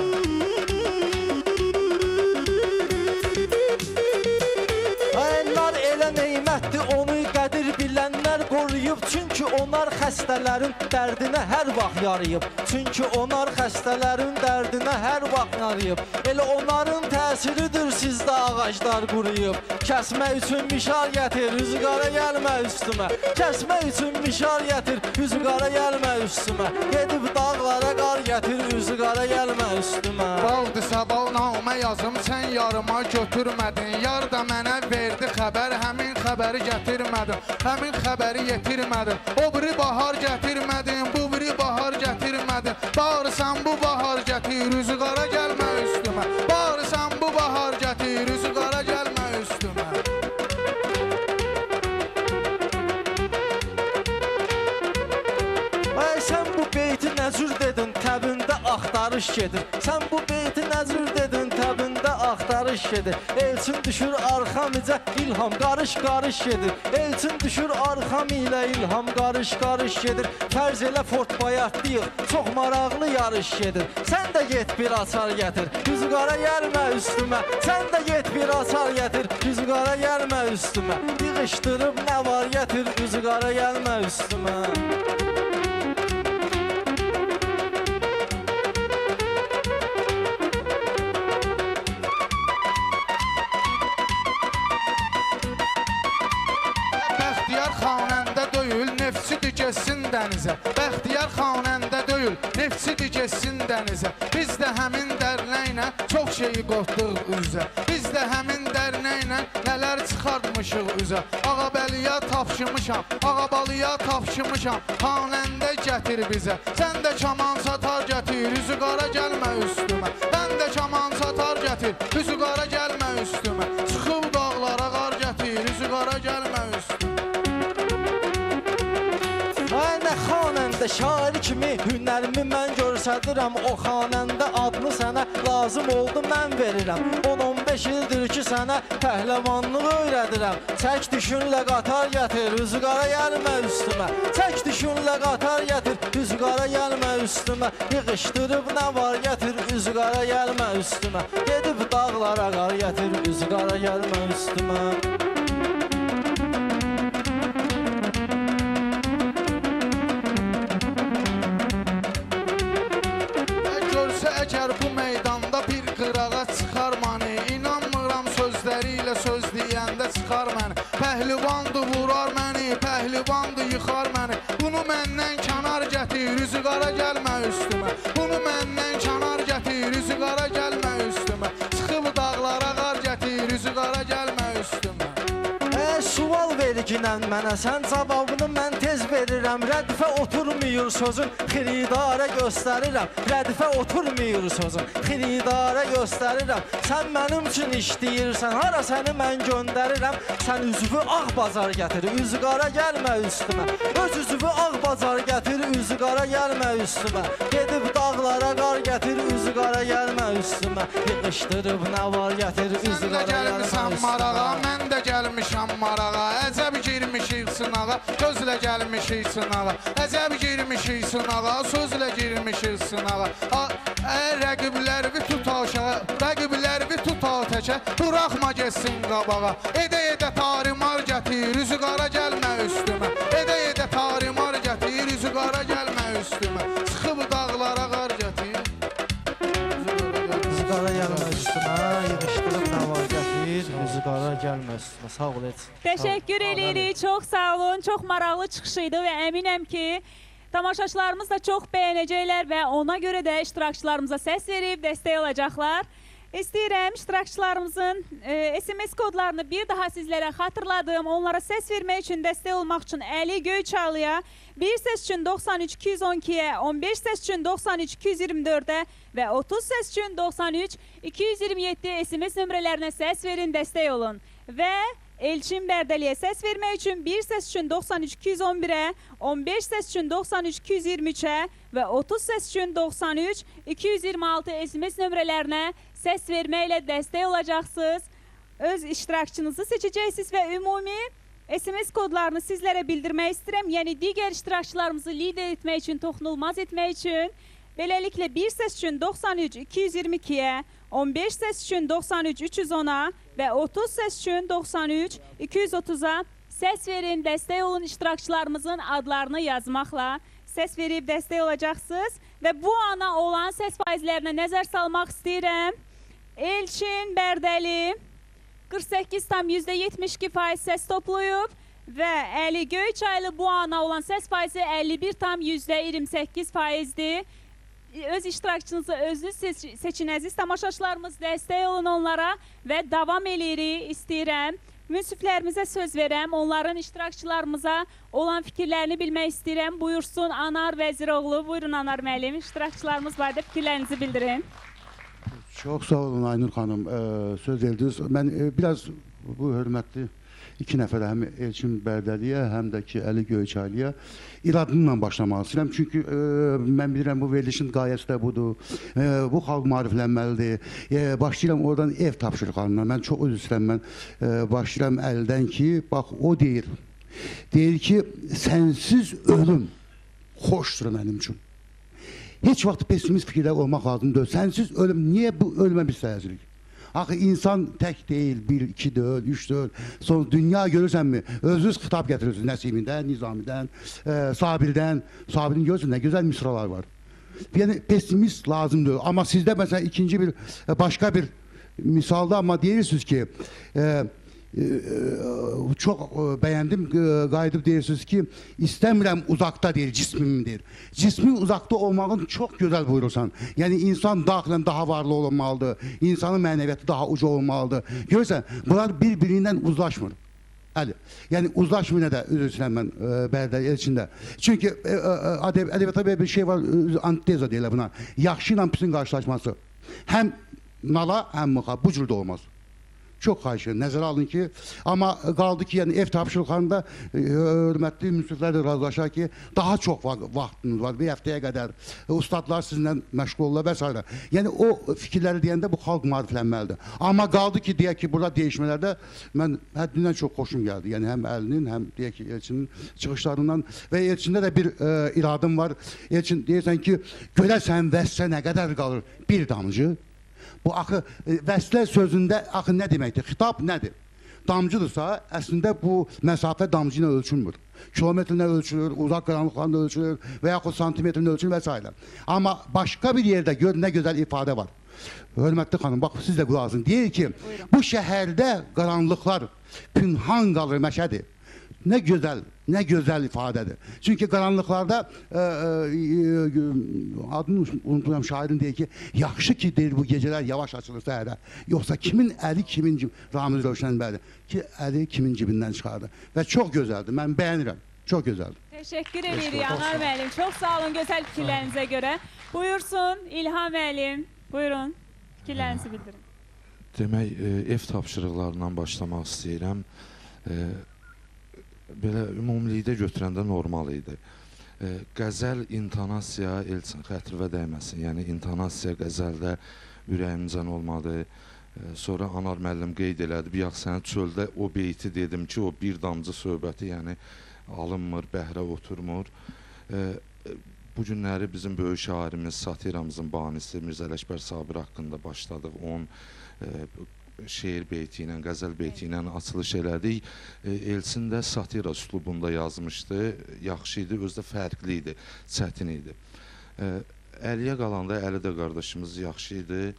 Nar elə neymətdir, onu qədir bilənlər qoruyub. Çünki onlar xəstələrin dərdinə hər vaxt yarayıb. Çünki onlar xəstələrin dərdinə hər vaxt yarayıb. Elə onların təsiridir sizdə ağaclar quruyub. Kəsmək üçün mişar gətir, üzü qara gəlmə üstümə. Kəsmək üçün mişar gətir, üzü qara gəlmə üstümə. Gedib dağlara qar gətir, üzü qara gəlmə üstümə. Baldı sabah namə yazım, sən yarıma götürmədin. Yar da mənə verdi xəbər, həmin xəbəri gətirmədim. Həmin xəbəri yetirmədim. O biri bahar gətirmədin, bu biri bahar gətirmədin. Bağırsan bu bahar gətir, üzü qara gəlmə üstümə. Bağırsan bu bahar gətir, üzü qara gəlmə üstümə. Ay sən bu beyti nəzür dedin, təbində axtarış gedir. Sən bu beyti nəzür dedin, təbində axtarış gedir. Elçin düşür arxamıca, ilham qarış-qarış gedir. Elçin düşür arxam ilə ilham qarış-qarış gedir. Fərz elə Fort Bayardlıyıq, çox maraqlı yarış gedir. Sən də get bir açar gətir, yüzü qara gəlmə üstümə. Sən də get bir açar gətir, yüzü qara gəlmə üstümə. Yığışdırıb nə var gətir, yüzü qara gəlmə üstümə. Bəxtiyar xanəndə döyül, nefsidir getsin dənizə. Bəxtiyar xanəndə döyül, nefsidir getsin dənizə. Biz də həmin dərnəklə çox şeyi qotduq üzə. Biz də həmin dərnəklə nələr çıxartmışıq üzə. Ağabəliyə tapşımışam, ağabalıya tapşımışam. Xanəndə gətir bizə. Sən də kaman satar gətir, üzü qara gəlmə üstümə. Mən də kaman satar gətir, üzü qara gəlmə üstümə. Çıxıb dağlara qar gətir, üzü qara gəlmə üstümə. Ay nə xanəndə şair kimi hünərimi mən göstərirəm. O xanəndə adını sənə lazım oldu mən verirəm. 10-15 ildir ki sənə pəhləvanlıq öyrədirəm. Çək düşünlə qatar gətir, üzü qara gəlmə üstümə. Çək düşünlə qatar gətir, üzü qara gəlmə üstümə. Yığışdırıb nə var gətir, üzü qara gəlmə üstümə. Gedib dağlara qar gətir, üzü qara gəlmə üstümə. Əgər bu meydanda bir qırağa çıxar məni, İnanmıram sözlərilə söz deyəndə çıxar məni. Pəhlivandır vurar məni, pəhlivandır yıxar məni. Bunu məndən kənar gətir, üzü qara gəlmə üstümə. Bunu məndən kənar gətir, üzü qara gəlmə üstümə. Çıxıb dağlara qar gətir, üzü qara gəlmə üstümə. Sual verginən mənə, sən cavabını mən tez verirəm. Rədifə oturmuyur sözün, xiridara göstərirəm. Rədifə oturmuyur sözün, xiridara göstərirəm. Sən mənim üçün işləyirsən, hara səni mən göndərirəm. Sən üzvü ağ bazar gətir, üzü qara gəlmə üstümə. Öz üzvü ağ bazar gətir, üzü qara gəlmə üstümə. Gedib dağlara qar gətir, üzü qara gəlmə üstümə. Yığışdırıb nə var gətir, üzü qara gəlmə üstümə. Sən də gəlmisən marağa, mən də gəlmişəm marağa. Əcəb girmişik sınağa, sözlə gəlmişik sınağa. Əcəb girmişik sınağa, sözlə girmişik sınağa. Rəqiblər bir tuta aşağı, rəqiblər bir tuta təkə, buraxma getsin qabağa. Edə tarimar gətir, üzü qara gəlmə üstümə. Edə tarimar gətir, üzü qara gəlmə üstümə. Çıxıb dağlara qar gətir. Qara gəlmə üstümə, yığışdırıb nə var gətir, üzü qara gəlmə üstümə. Sağ ol, et. Təşəkkür edirik, çox sağ olun. Çox maraqlı çıxış idi və əminəm ki, tamaşaçılarımız da çox bəyənəcəklər və ona görə də iştirakçılarımıza səs verib dəstək olacaqlar. İstəyirəm iştirakçılarımızın SMS kodlarını bir daha sizlərə xatırladım. Onlara səs vermək üçün, dəstək olmaq üçün Əli Göyçalıya, bir səs üçün 93 212-yə, 15 səs üçün 93 224-ə və 30 səs üçün 93 227 SMS nömrələrinə səs verin, dəstək olun. Və Elçin Bərdəliyə səs vermək üçün bir səs üçün 93 211-ə, 15 səs üçün 93 223-ə və 30 səs üçün 93 226 SMS nömrələrinə səs verməklə dəstək olacaqsınız. Öz iştirakçınızı seçəcəksiniz və ümumi SMS kodlarını sizlərə bildirmək istəyirəm. Yəni digər iştirakçılarımızı lider etmək üçün, toxunulmaz etmək üçün. Beləliklə bir səs üçün 93 222-yə, 15 səs üçün 93 310-a və 30 səs üçün 93 230-a səs verin, dəstək olun. İştirakçılarımızın adlarını yazmaqla səs verib dəstək olacaqsınız. Və bu ana olan səs faizlərinə nəzər salmaq istəyirəm. Elçin Bərdəli 48,72% səs toplayıb və Əli Göyçaylı bu ana olan səs faizi 51,28%-dir. Öz iştirakçınızı özünüz seçin əziz tamaşaçılarımız, dəstək olun onlara və davam eləyirik. İstəyirəm, münsiflərimizə söz verəm, onların iştirakçılarımıza olan fikirlərini bilmək istəyirəm. Buyursun Anar Vəziroğlu, buyurun Anar müəllim, iştirakçılarımız barədə fikirlərinizi bildirin. Çox sağ olun Aynur xanım, söz verdiniz. Mən biraz bu hörmətli iki nəfərə, həm Elçin Bərdəliyə, həm də ki Əli Göyçaylıya iradımla başlamaq istəyirəm. Çünki mən bilirəm bu verilişin qayəsi də budur. Bu xalq maariflənməlidir. Başlayıram oradan ev tapşırıqlarından. Mən çox öz istəyirəm, mən başlayıram əldən ki, bax o deyir. Deyir ki, sənsiz ölüm xoşdur mənim üçün. Heç vaxt pesimist fikirlər olmaq lazım deyil. Sənsiz ölüm, niyə bu ölümə biz səyəsirik? Axı insan tək deyil, 1, 2 deyil, 3 deyil. Sonra dünya görürsənmi? Özünüz xitab gətirirsiniz Nəsimidən, Nizamidən, Sabirdən. Sabirin görürsünüz, nə gözəl misralar var. Yəni pesimist lazım deyil. Amma sizdə məsələn ikinci bir, başqa bir misalda amma deyirsiniz ki, çox bəyəndim, qayıdıb deyirsiniz ki, istəmirəm uzaqda deyir, cismimdir. Cismin uzaqda olmağın çox gözəl buyurursan. Yəni insan daxilən daha varlı olmalıdır, insanın mənəviyyatı daha uca olmalıdır. Görürsən, bunlar bir-birindən uzlaşmır. Əli, yəni uzlaşmır nə də üzrəyəm mən Bərdəli Elçində. Çünki ədəbiyyata bir şey var, antiteza deyirlər buna. Yaxşı ilə pisin qarşılaşması. Həm nala, həm mıxa, bu cür də olmaz. Çox xahiş edirəm, nəzərə alın ki, amma qaldı ki, yəni ev tapşırıqlarında hörmətli münsiflər də razılaşar ki, daha çox vaxtınız var, bir həftəyə qədər ustadlar sizinlə məşğul olurlar və s. Yəni o fikirləri deyəndə bu xalq maariflənməlidir. Amma qaldı ki, deyək ki, burada dəyişmələrdə mən həddindən çox xoşum gəldi. Yəni həm Əlinin, həm deyək ki, Elçinin çıxışlarından və Elçində də bir iradım var. Elçin deyirsən ki, görəsən vəssə nə qədər qalır? Bir damcı. Bu axı vəslə sözündə axı nə deməkdir? Xitab nədir? Damcıdırsa, əslində bu məsafə damcı ilə ölçülmür. Kilometrlə ölçülür, uzaq qaranlıqlarla ölçülür və yaxud santimetrlə ölçülür və s. Amma başqa bir yerdə gör nə gözəl ifadə var. Hörmətli xanım, bax siz də qulaq asın. Deyir ki, bu şəhərdə qaranlıqlar pünhan qalır məşədir. Nə gözəl ifadədir. Çünki qaranlıqlarda adını unuturam, şairin deyir ki, yaxşı ki deyir bu gecələr yavaş açılır səhərə. Yoxsa kimin əli kimin Ramiz Rövşənbəli ki, əli kimin cibindən çıxardı. Və çox gözəldir, mən bəyənirəm. Çox gözəldir. Təşəkkür edirik Anar müəllim. Çox sağ olun gözəl fikirlərinizə görə. Buyursun İlham müəllim. Buyurun, fikirlərinizi bildirin. Demək, ev tapşırıqlarından başlamaq istəyirəm. Belə ümumilikdə götürəndə normal idi. Qəzəl intonasiya Elçin xətrivə dəyməsin. Yəni intonasiya qəzəldə ürəyimizdən olmadı. Sonra Anar müəllim qeyd elədi, bir yax sənə çöldə o beyti dedim ki, o bir damcı söhbəti, yəni alınmır, bəhrə oturmur. Bu günləri bizim böyük şairimiz, satiramızın banisi Mirzə Ələkbər Sabir haqqında başladıq. Onun şeir beyti ilə, qəzəl beyti ilə açılış elədik. Elçin də satira üslubunda yazmışdı, yaxşı idi, özü də fərqli idi, çətin idi. Əliyə qalanda Əli də qardaşımız yaxşı idi.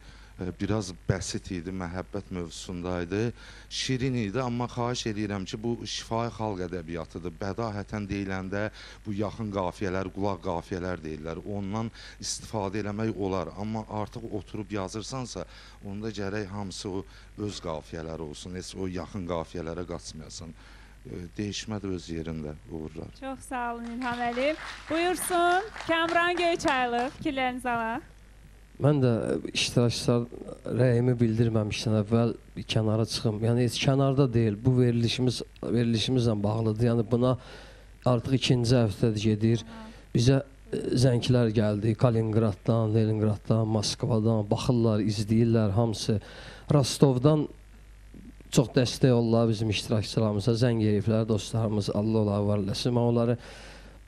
Biraz bəsit idi, məhəbbət mövzusundaydı, şirin idi, amma xahiş edirəm ki, bu şifahi xalq ədəbiyyatıdır. Bədahətən deyiləndə bu yaxın qafiyələr, qulaq qafiyələr deyirlər. Ondan istifadə eləmək olar, amma artıq oturub yazırsansa, onda gərək hamısı o öz qafiyələri olsun, heç o yaxın qafiyələrə qaçmayasan. Değişmə də öz yerində uğurlar. Çox sağ olun İlham müəllim. Buyursun, Kamran Göyçaylı, fikirlərinizi alaq. Mən də iştirakçılar rəyimi bildirməmişdən əvvəl bir kənara çıxım. Yəni heç kənarda deyil, bu verilişimizlə bağlıdır. Yəni buna artıq ikinci həftədir gedir. Bizə zənglər gəldi Kaliningraddan, Leningraddan, Moskvadan, baxırlar, izləyirlər hamısı. Rostovdan çox dəstək olurlar bizim iştirakçılarımıza, zəng eləyiblər dostlarımız, Allah onları var eləsin. Mən onları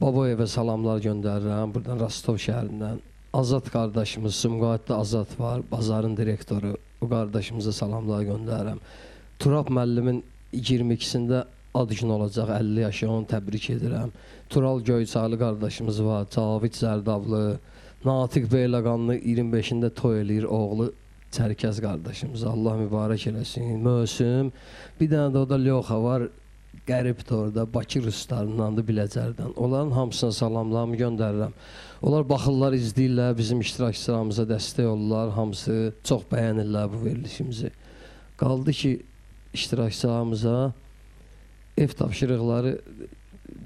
Baboyevə salamlar göndərirəm, buradan Rostov şəhərindən. Azad qardaşımız, Sumqayıtda Azad var, bazarın direktoru, o qardaşımıza salamlar göndərirəm. Turab müəllimin 22-sində ad günü olacaq, 50 yaşı, onu təbrik edirəm. Tural Göyçaylı qardaşımız var, Cavid Zərdablı, Natiq Beyləqanlı 25-də toy eləyir oğlu Çərkəz qardaşımız, Allah mübarək eləsin. Mösüm, bir dənə də o da Lyoxa var, qəribdir orada, Bakı ruslarındandır, Biləcərdən. Onların hamısına salamlarımı göndərirəm. Onlar baxırlar, izləyirlər, bizim iştirakçılarımıza dəstək olurlar, hamısı çox bəyənirlər bu verilişimizi. Qaldı ki, iştirakçılarımıza ev tapşırıqları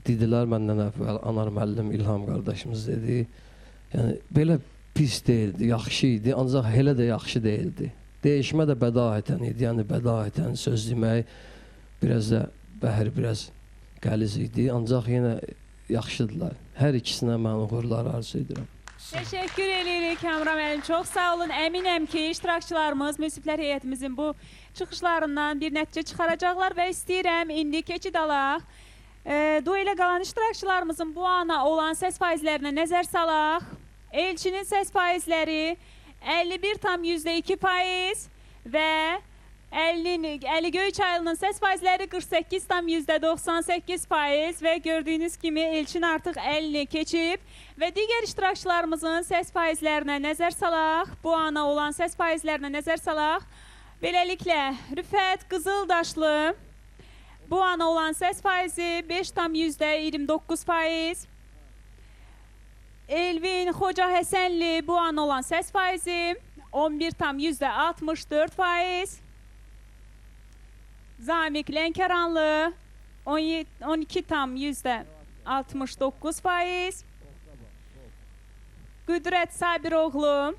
dedilər məndən əvvəl, Anar müəllim, İlham qardaşımız dedi. Yəni, belə pis deyildi, yaxşı idi, ancaq elə də yaxşı deyildi. Dəyişmə də bədahətən idi, yəni bədahətən söz demək biraz da bəhir, biraz qəliz idi, ancaq yenə yaxşıdırlar. Hər ikisinə mən uğurlar arzu edirəm. Teşekkür edirik Kamran müəllim. Çox sağ olun. Əminəm ki, iştirakçılarımız, müsiblər heyətimizin bu çıxışlarından bir nəticə çıxaracaqlar və istəyirəm indi keçid alaq. Duelə qalan iştirakçılarımızın bu ana olan səs faizlərinə nəzər salaq. Elçinin səs faizləri 51,2% və Əli Göyçaylı'nın səs faizləri 48,98% və gördüyünüz kimi Elçin artıq 50 keçib və digər iştirakçılarımızın səs faizlərinə nəzər salaq, bu ana olan səs faizlərinə nəzər salaq. Beləliklə, Rüfət Qızıldaşlı bu ana olan səs faizi 5,29%. Elvin Xoca Həsənli bu ana olan səs faizi 11,64%. Zamik Lənkəranlı 12,69%. Qüdrət Sabiroğlu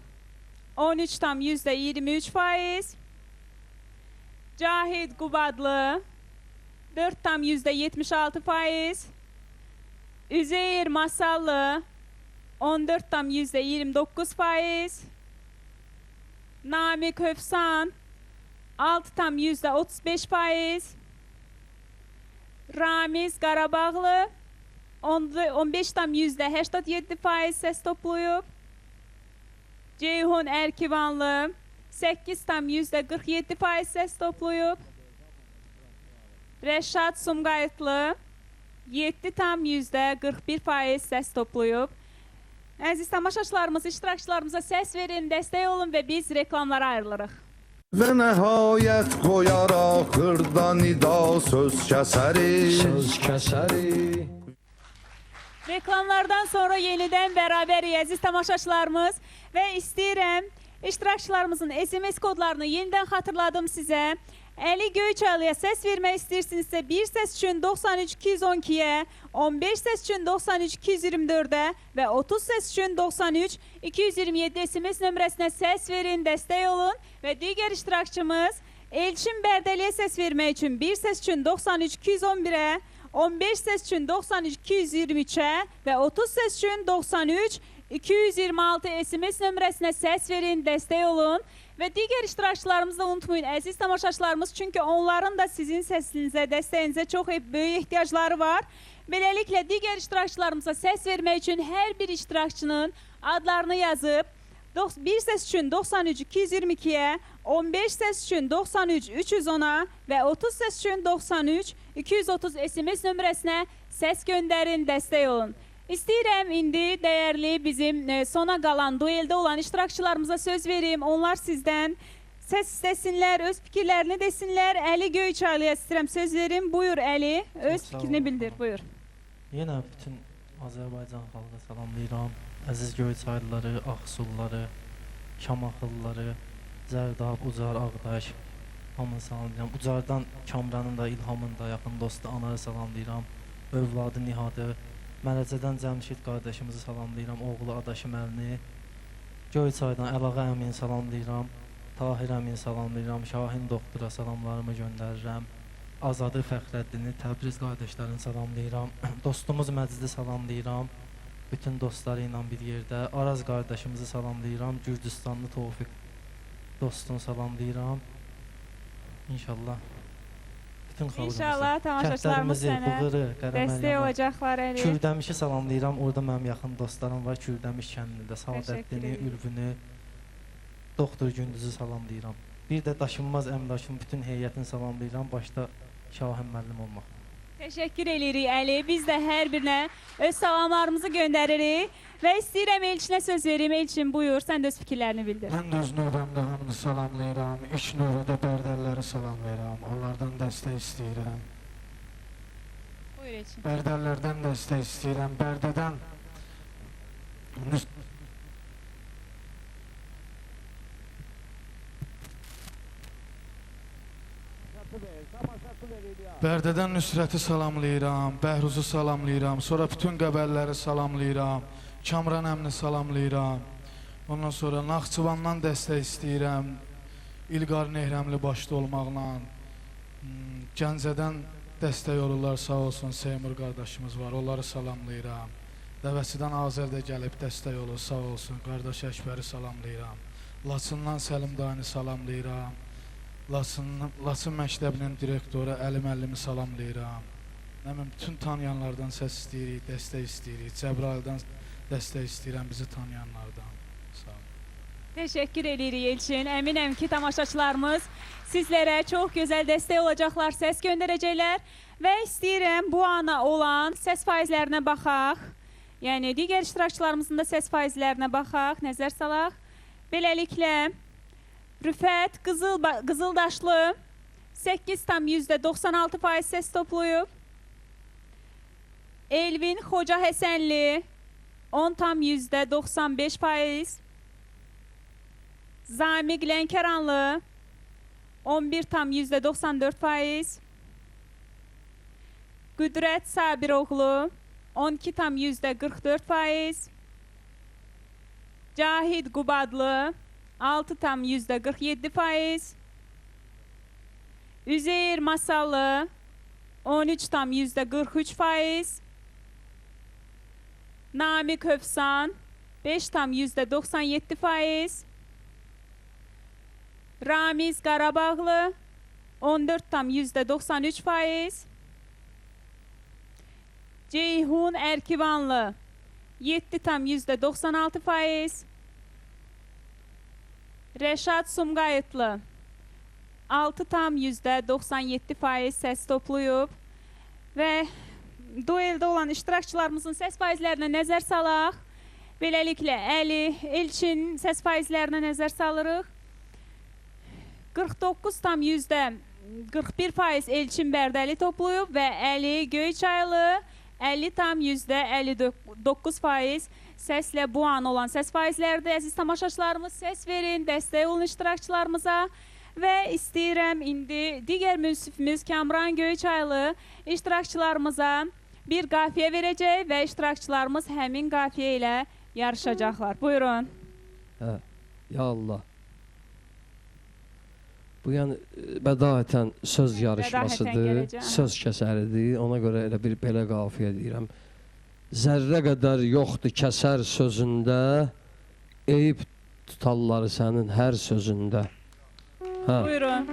13,23%. Cahid Qubadlı 4,76%. Üzeyir Masallı 14,29%. Namik Hövsan 6,35%. Ramiz Qarabağlı 15,87% səs toplayıb. Ceyhun Ərkivanlı 8,47% səs toplayıb. Rəşad Sumqayıtlı 7,41% səs toplayıb. Əziz tamaşaçılarımız, iştirakçılarımıza səs verin, dəstək olun və biz reklamlara ayrılırıq. Və nəhayət qoyaraq xırda nida söz kəsərik. Söz kəsərik. Reklamlardan sonra yenidən bərabərik əziz tamaşaçılarımız və istəyirəm iştirakçılarımızın SMS kodlarını yenidən xatırladım sizə. Əli Göyçaylı'ya səs vermək istəyirsinizsə 1 səs üçün 93-212-yə, 15 səs üçün 93-224-ə və 30 səs üçün 93-227 SMS nömrəsinə səs verin, dəstək olun və digər iştirakçımız Elçin Bərdəliyə səs vermək üçün 1 səs üçün 93-211-ə, 15 səs üçün 93-223-ə və 30 səs üçün 93-226 SMS nömrəsinə səs verin, dəstək olun Və digər iştirakçılarımızı da unutmayın, əziz tamaşaçılarımız, çünki onların da sizin səsinizə, dəstəyinizə çox böyük ehtiyacları var. Beləliklə, digər iştirakçılarımıza səs vermək üçün hər bir iştirakçının adlarını yazıb, bir səs üçün 93 222-yə, 15 səs üçün 93 310-a və 30 səs üçün 93 230 SMS nömrəsinə səs göndərin, dəstək olun. İstəyirəm indi dəyərli bizim sona qalan dueldə olan iştirakçılarımıza söz verim. Onlar sizdən səs istəsinlər, öz fikirlərini desinlər. Əli Göyçaylıya istəyirəm söz verim. Buyur Əli, öz fikrini bildir, buyur. Yenə bütün Azərbaycan xalqına salamlayıram. Əziz Göyçaylıları, Ağsulları, Şamaxılları, Zərdab, Ucar, Ağdaş, hamını salamlayıram. Ucardan Kamranın da, İlhamın da yaxın dostu Anarı salamlayıram. Övladı Nihadı, Mərəcədən Cəmşid qardaşımızı salamlayıram, oğlu Adaşım Əlini. Göyçaydan Əlağa Əmin salamlayıram, Tahir Əmin salamlayıram, Şahin doktora salamlarımı göndərirəm. Azadı Fəxrəddini, Təbriz qardaşlarını salamlayıram, dostumuz Məcidi salamlayıram, bütün dostları ilə bir yerdə. Araz qardaşımızı salamlayıram, Gürcüstanlı Tofiq dostunu salamlayıram. İnşallah. İnşallah tamaşaçılarımız sənə dəstək olacaqlar Əli. Kürdəmişi salamlayıram, orada mənim yaxın dostlarım var, Kürdəmiş kəndində, Saadəddini, Ülvünü, Doktor Gündüzü salamlayıram. Bir də daşınmaz əmlakın bütün heyətini salamlayıram, başda Şahin müəllim olmaq. Təşəkkür edirik Əli, biz də hər birinə öz salamlarımızı göndəririk və istəyirəm Elçinə söz verim. Elçin buyur, sən də öz fikirlərini bildir. Mən də öz növbəmdə hamını salamlayıram, ilk növbədə Bərdəlləri salamlayıram, onlardan dəstək istəyirəm. Buyur Elçin. Bərdəllərdən dəstək istəyirəm, Bərdədən Bərdədən Nüsrəti salamlayıram, Bəhruzu salamlayıram, sonra bütün qəbəlləri salamlayıram, Kamran əmni salamlayıram. Ondan sonra Naxçıvandan dəstək istəyirəm, İlqar Nehrəmli başda olmaqla. Gəncədən dəstək olurlar, sağ olsun, Seymur qardaşımız var, onları salamlayıram. Dəvəsidən Azər də gəlib dəstək olur, sağ olsun, qardaş Əkbəri salamlayıram. Laçından Səlim Dani salamlayıram. Laçın məktəbinin direktoru Əli müəllimi salamlayıram. Bütün tanıyanlardan səs istəyirik, dəstək istəyirik. Cəbraildən dəstək istəyirəm bizi tanıyanlardan. Sağ olun. Təşəkkür edirik Elçin. Əminəm ki, tamaşaçılarımız sizlərə çox gözəl dəstək olacaqlar, səs göndərəcəklər. Və istəyirəm bu ana olan səs faizlərinə baxaq. Yəni, digər iştirakçılarımızın da səs faizlərinə baxaq, nəzər salaq. Beləliklə, Rüfət Qızıldaşlı 8,96% səs toplayıb. Elvin Xoca Həsənli 10,95%. Zamiq Lənkəranlı 11,94%. Qüdrət Sabiroğlu 12,44%. Cahid Qubadlı 6,47%. Üzeyir Masallı 13,43%. Namiq Hövsan 5,97%. Ramiz Qarabağlı 14,93%. Ceyhun Ərkivanlı 7,96%. Rəşad Sumqayıtlı 6,97% səs toplayıb. Və dueldə olan iştirakçılarımızın səs faizlərinə nəzər salaq. Beləliklə, Əli, Elçin səs faizlərinə nəzər salırıq. 49,41% Elçin Bərdəli toplayıb və Əli Göyçaylı 50,59% səslə bu an olan səs faizlərdir. Əziz tamaşaçılarımız, səs verin, dəstək olun iştirakçılarımıza və istəyirəm indi digər münsifimiz Kamran Göyçaylı iştirakçılarımıza bir qafiyə verəcək və iştirakçılarımız həmin qafiyə ilə yarışacaqlar. Buyurun. Ya Allah. Bu yəni bədahətən söz yarışmasıdır, söz kəsəridir. Ona görə elə bir belə qafiyə deyirəm. Zərrə qədər yoxdur kəsər sözündə, eyib tutarlar sənin hər sözündə. Hə. Buyurun.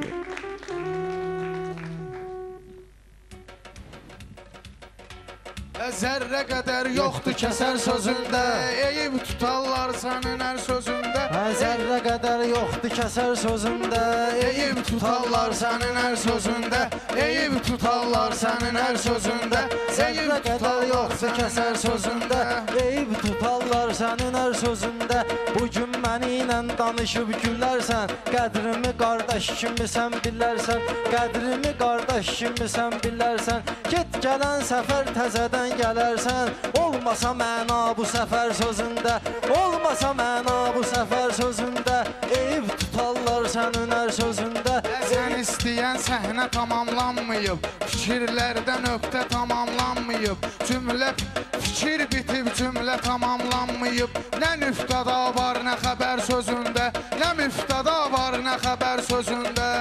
Zərrə qədər yoxdur kəsər sözündə, eyib tutarlar sənin hər sözündə. Zərrə qədər yoxdur kəsər sözündə, Eyib tutarlar sənin hər sözündə, eyib tutarlar sənin hər sözündə. Zərrə qədər yoxdur kəsər sözündə, eyib tutarlar sənin hər sözündə. Bugün məni ilə danışıb gülərsən, qədrimi qardaş kimi sən bilərsən, qədrimi qardaş kimi sən bilərsən. Get gələn səfər təzədən gələrsən, olmasa məna bu səfər sözündə, olmasa məna bu səfər sözündə. Eyib tutarlar sənin hər sözündə. Sən istəyən səhnə tamamlanmayıb, fikirlərdə nöqtə tamamlanmayıb, cümlə fikir bitib, cümlə tamamlanmayıb. Nə nüftəda var, nə xəbər sözündə, nə müftəda var, nə xəbər sözündə.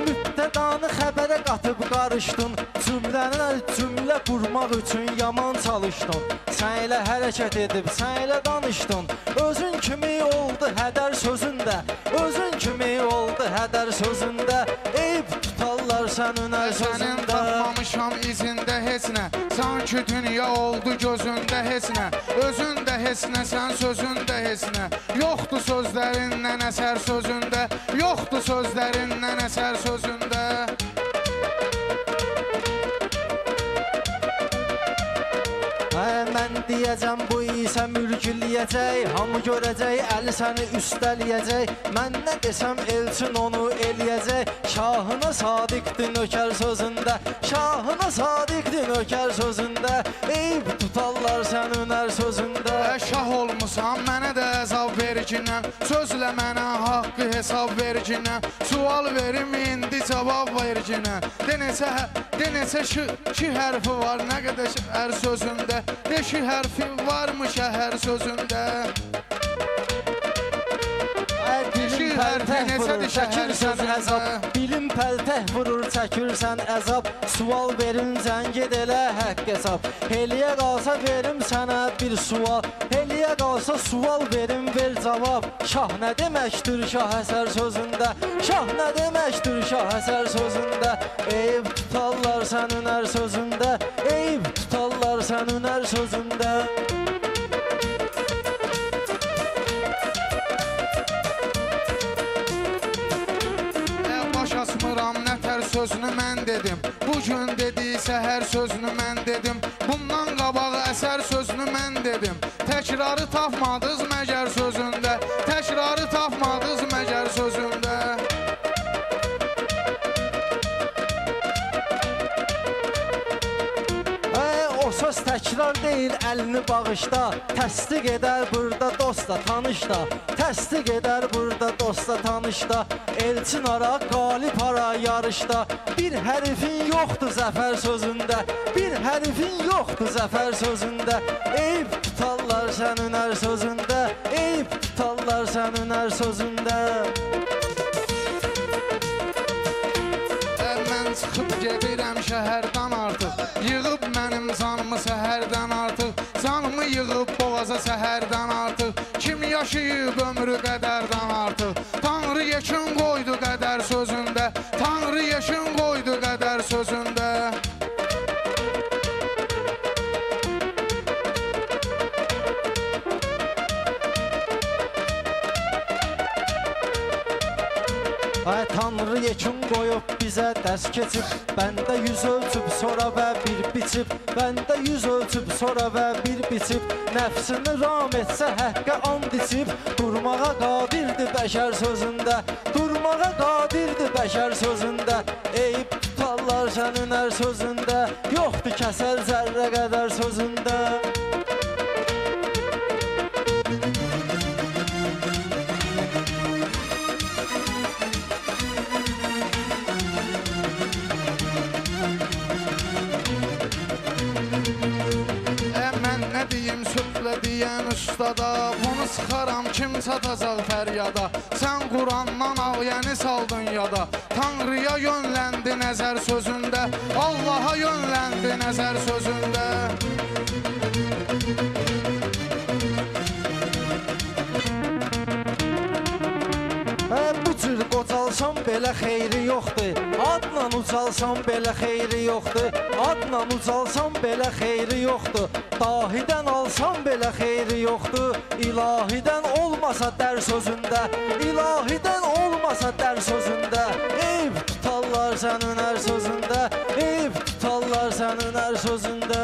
Mübtədanı xəbərə qatıb qarışdın, cümlə qurmaq üçün yaman çalışdın. Sən elə hərəkət edib, sən elə danışdın, özün kimi oldu hədər sözündə, özün kimi oldu hədər sözündə. Eyib tutarlar sənin hər Sənin sözündə. tapmamışam izində heç nə, sanki dünya oldu gözündə heç nə, özündə heç nə, sən sözündə heç nə. Yoxdur sözlərindən əsər sözündə, yoxdur sözlərindən əsər sözündə. Mən deyəcəm bu isə mürgüləyəcək, hamı görəcək, əli səni üstələyəcək. Mən nə desəm elçin onu eləyəcək, şahına sadiqdir nökər sözündə, şahına sadiqdir nökər sözündə. Eyib tutarlar sənin hər sözündə. Şah olmusan, mənə də əzab verginən, sözlə mənə haqqı hesab verginən. Sual verim, indi cavab verginən. Denəsə ki hərfi var, nə qədər hər sözündə, de ki hərfi varmış hər sözündə. Bilim pəltəh vurur, çəkirsən əzab, bilim pəltəh vurur, çəkirsən əzab. Sual verincən ged elə haqq hesab, heliyə qalsa verim sənə bir sual, heliyə qalsa sual verim ver cavab. Şah nə deməkdir şah əsər sözündə, şah nə deməkdir şah əsər sözündə. Eyib tutarlar sənin hər sözündə, eyib tutarlar sənin hər sözündə. Asmıram nətər sözünü mən dedim, bugün dediysə hər sözünü mən dedim. Bundan qabaq əsər sözünü mən dedim, təkrarı tapmadınız məgər sözündə, təkrarı tapmadınız məgər sözündə. O söz təkrar deyil, əlini bağışda, təsdiq edər burada dostla tanışda, təsdiq edər burada dostla tanışda. Elçin ara, qalib ara yarışda, bir hərfin yoxdur zəfər sözündə, bir hərfin yoxdur zəfər sözündə. Eyib tutarlar sənin hər sözündə, eyib tutarlar sənin hər sözündə. Mən çıxıb gedirəm şəhərdən artıq, yığıb mənim canımı səhərdən artıq, canımı yığıb boğaza səhərdən artıq. Kim yaşayıb ömrü qədərdən artıq, Tanrı yekin qoydu qədər sözündə, Tanrı yekin qoydu qədər sözündə. Tanrı yekin qoyub bizə dərs keçib, bəndə yüz ölçüb sonra və bir biçib, bəndə yüz ölçüb sonra və bir biçib. Nəfsini ram etsə həqqə and içib, durmağa qadirdir bəşər sözündə, durmağa qadirdir bəşər sözündə. Eyib tutarlar sənin hər sözündə, yoxdur kəsər zərrə qədər sözündə. Deyən ustada, bunu sıxaram kim çatacaq fəryada. Sən Qurandan ayəni saldın yada, Tanrıya yönləndi nəzər sözündə, Allaha yönləndi nəzər sözündə. belə xeyri yoxdur. Adla ucalsan belə xeyri yoxdur. Adla ucalsan belə xeyri yoxdur. Dahidən alsan belə xeyri yoxdur. İlahidən olmasa dər sözündə, ilahidən olmasa dər sözündə, ev tutarlar sənin hər sözündə, ev tutarlar sənin hər sözündə.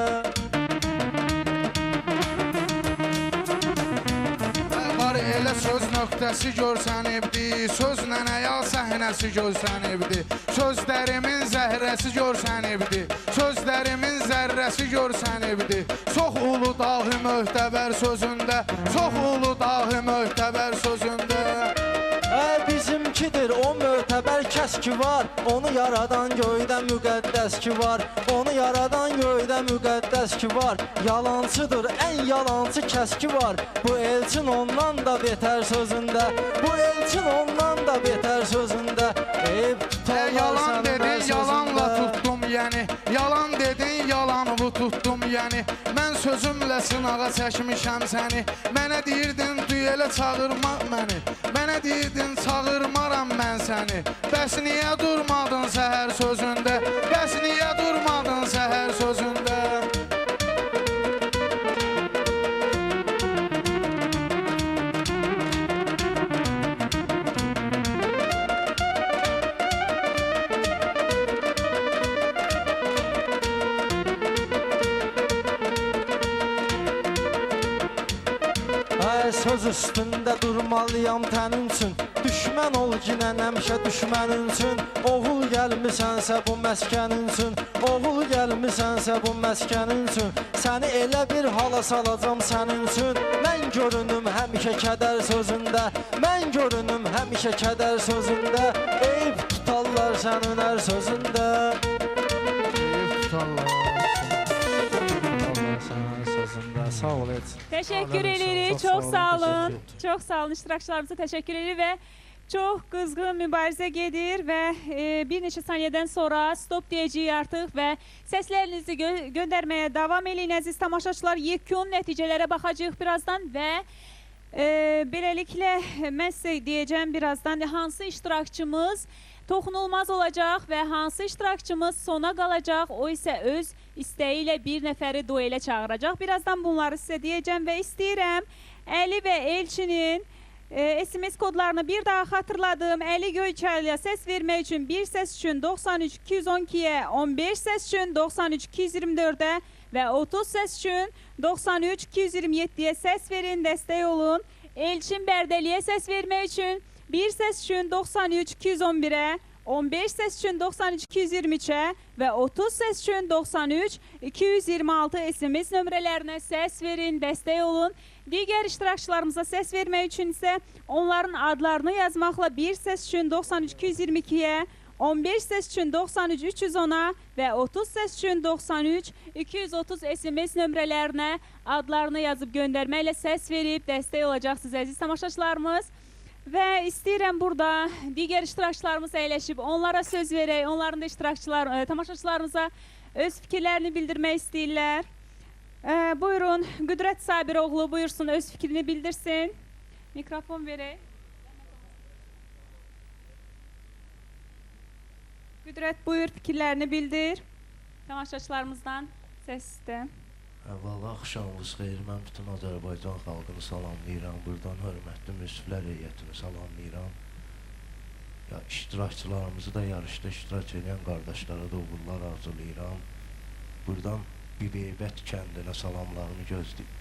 Var elə söz nöqtəsi görsənibdi, sözlə əyal səhnəsi görsənibdi. Sözlərimin zəhrəsi görsənibdi, sözlərimin zərrəsi görsənibdi. Çox ulu dahi möhtəbər sözündə, çox ulu dahi möhtəbər sözündə. Bizimkidir o möhtəbər kəs ki var, onu yaradan göydə müqəddəs ki var, onu yaradan göydə müqəddəs ki var. Yalancıdır ən yalancı kəs ki var, bu elçin ondan da betər sözündə, bu elçin ondan da betər sözündə. Yalan dedin, yalanla tutdum yəni, yalan dedin, yalanı tutdum yəni. Mən sözümlə sınağa çəkmişəm səni, mənə deyirdin duelə çağırma məni, mənə deyirdin çağırmaram mən səni. Bəs niyə durmadın səhər sözündə, bəs niyə durmadın səhər sözündə? Söz üstündə durmalıyam tənin üçün, düşmən ol ginən həmişə düşmənin üçün. Oğul gəlmisənsə bu məskənin üçün, oğul gəlmisənsə bu məskənin üçün. Səni elə bir hala salacam sənin üçün, mən görünüm həmişə kədər sözündə, mən görünüm həmişə kədər sözündə. Eyb tutarlar sənin hər sözündə, eyb tutarlar. Sağ ol et. Teşekkür edirik. Çok sağ olun. Çok sağ olun. İştirakçılarımıza teşekkür edirik ve çok kızgın mübarizə gedir ve bir neçə saniyədən sonra stop deyəcəyik artıq və səslərinizi göndərməyə davam eləyin əziz tamaşaçılar. Yekun nəticələrə baxacağıq birazdan və beləliklə mən sizə deyəcəm birazdan hansı iştirakçımız toxunulmaz olacaq və hansı iştirakçımız sona qalacaq, o isə öz istəyi ilə bir nəfəri duelə çağıracaq. Birazdan bunları sizə deyəcəm və istəyirəm Əli və Elçinin SMS kodlarını bir daha xatırladım. Əli Göyçaylıya səs vermək üçün bir səs üçün 93 212-yə, 15 səs üçün 93 224-ə və 30 səs üçün 93 227-yə səs verin, dəstək olun. Elçin Bərdəliyə səs vermək üçün bir səs üçün 93 211-ə, 15 səs üçün 93 223-ə və 30 səs üçün 93 226 SMS nömrələrinə səs verin, dəstək olun. Digər iştirakçılarımıza səs vermək üçün isə onların adlarını yazmaqla bir səs üçün 93 222-yə, 15 səs üçün 93 310-a və 30 səs üçün 93 230 SMS nömrələrinə adlarını yazıb göndərməklə səs verib dəstək olacaqsınız əziz tamaşaçılarımız. Və istəyirəm burada digər iştirakçılarımız əyləşib, onlara söz verək, onların da tamaşaçılarımıza öz fikirlərini bildirmək istəyirlər. Buyurun, Qüdrət Sabiroğlu buyursun, öz fikrini bildirsin. Mikrofon verək. Qüdrət buyur, fikirlərini bildir. Tamaşaçılarımızdan səs istə. Əvvəla axşamınız xeyir, mən bütün Azərbaycan xalqını salamlayıram, buradan hörmətli müsiflər heyətini salamlayıram. İştirakçılarımızı da yarışda iştirak edən qardaşlara da uğurlar arzulayıram. Buradan Bibeybət kəndinə salamlarını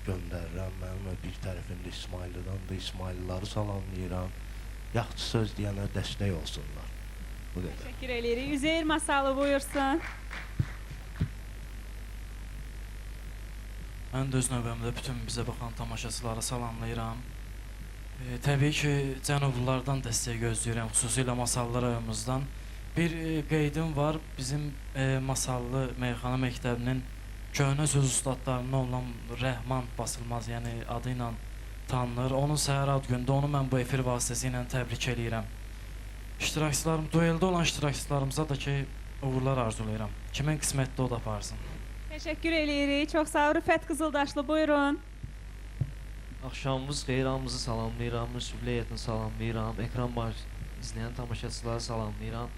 göndərirəm, mənim bir tərəfimdə İsmailidən də İsmailliləri salamlayıram. Yaxşı söz deyənə dəstək olsunlar. Bu qədər. Təşəkkür edirik. Üzeyir Masalı buyursun. Mən də öz növbəmdə bütün bizə baxan tamaşaçılara salamlayıram. Təbii ki, cənublulardan dəstək gözləyirəm, xüsusilə Masallı rayonumuzdan. Bir qeydim var, bizim Masallı Meyxana Məktəbinin köhnə söz ustadlarından olan Rəhman Basılmaz, yəni adı ilə tanınır. Onun səhər ad gündə, onu mən bu efir vasitəsi ilə təbrik edirəm. Dueldə olan iştirakçılarımıza da ki, uğurlar arzulayıram. Kimin qismətdə o da aparsın. Təşəkkür edirik. Çox sağ ol. Rüfət Qızıldaşlı, buyurun. Axşamımız xeyir, hamımızı salamlayıram, müsibli heyətini salamlayıram. izləyən tamaşaçıları salamlayıram.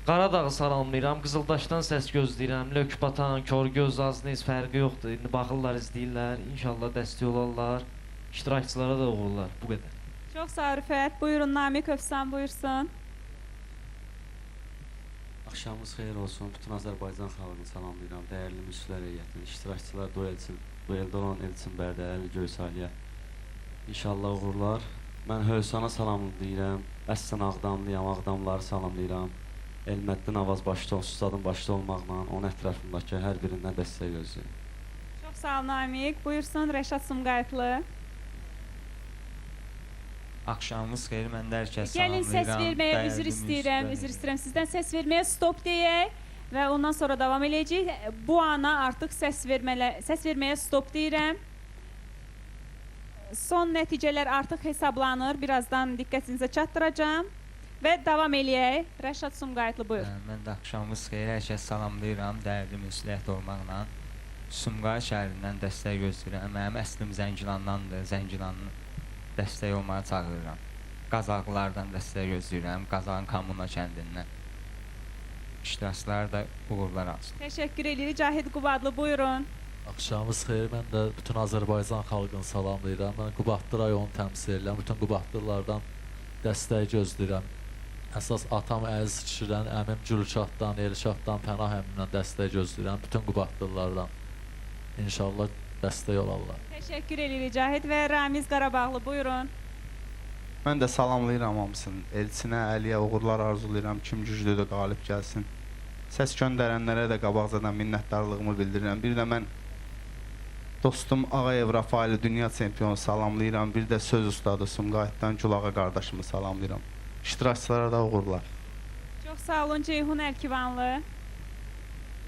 Qaradağı salamlayıram, Qızıldaşdan səs gözləyirəm. Lökbatan, Körgöz, Aznez fərqi yoxdur. İndi baxırlar, izləyirlər. İnşallah dəstək olarlar. İştirakçılara da uğurlar. Bu qədər. Çox sağ ol Rüfət. Buyurun Namiq Övsan, buyursun. Axşamınız xeyir olsun. Bütün Azərbaycan xalqını salamlayıram. Dəyərli müslər heyətinin iştirakçılar, dueldə olan Elçin Bərdəli, Göysaliyə. İnşallah uğurlar. Mən Hövsana salamlayıram. Əssən Ağdamlıyam, Ağdamları salamlayıram. Elməddin Avaz başda, Ustadın başda olmaqla onun ətrafındakı hər birindən dəstək gözləyirəm. Çox sağ ol Namiq. Buyursun Rəşad Sumqayıtlı. Axşamınız xeyir, mən də hər kəs Gəlin səs salamlayıram. verməyə üzr istəyirəm sizdən səs verməyə stop deyək və ondan sonra davam edəcəyik. Bu ana artıq səs verməyə stop deyirəm. Son nəticələr artıq hesablanır. Birazdan diqqətinizə çatdıracağım və davam eləyək. Rəşad Sumqayıtlı buyur. Mən də axşamınız xeyir, hər kəs salamlayıram. Dəyərli müsliyyət olmaqla Sumqayıt şəhərindən dəstək gözləyirəm. Mənim əslim Zəngilandandır. Zəngilanın dəstək olmağa çağırıram. Qazaqlardan dəstək gözləyirəm. Qazağın Kamuna kəndindən. İştirakçılara da uğurlar alsın. Təşəkkür edirik. Cahid Qubadlı buyurun. Axşamınız xeyir, mən də bütün Azərbaycan xalqını salamlayıram. Mən Qubadlı rayonu təmsil edirəm. Bütün Qubadlılardan dəstək gözləyirəm. Əsas atam Əziz kişidən, əmim Gülşaddan, Elşaddan, Pənah əmimdən dəstək gözləyirəm. Bütün Qubadlılardan. İnşallah dəstək olarlar. Təşəkkür edirik Cahid və Ramiz Qarabağlı buyurun. Mən də salamlayıram hamısını. Elçinə, Əliyə uğurlar arzulayıram. Kim güclüdür, qalib gəlsin. Səs göndərənlərə də qabaqcadan minnətdarlığımı bildirirəm. Bir də mən dostum Ağayev Rafaeli dünya çempionu salamlayıram. Bir də söz ustadı Sumqayıtdan Gülağa qardaşımı salamlayıram. İştirakçılara da uğurlar. Çox sağ olun Ceyhun Əlkivanlı.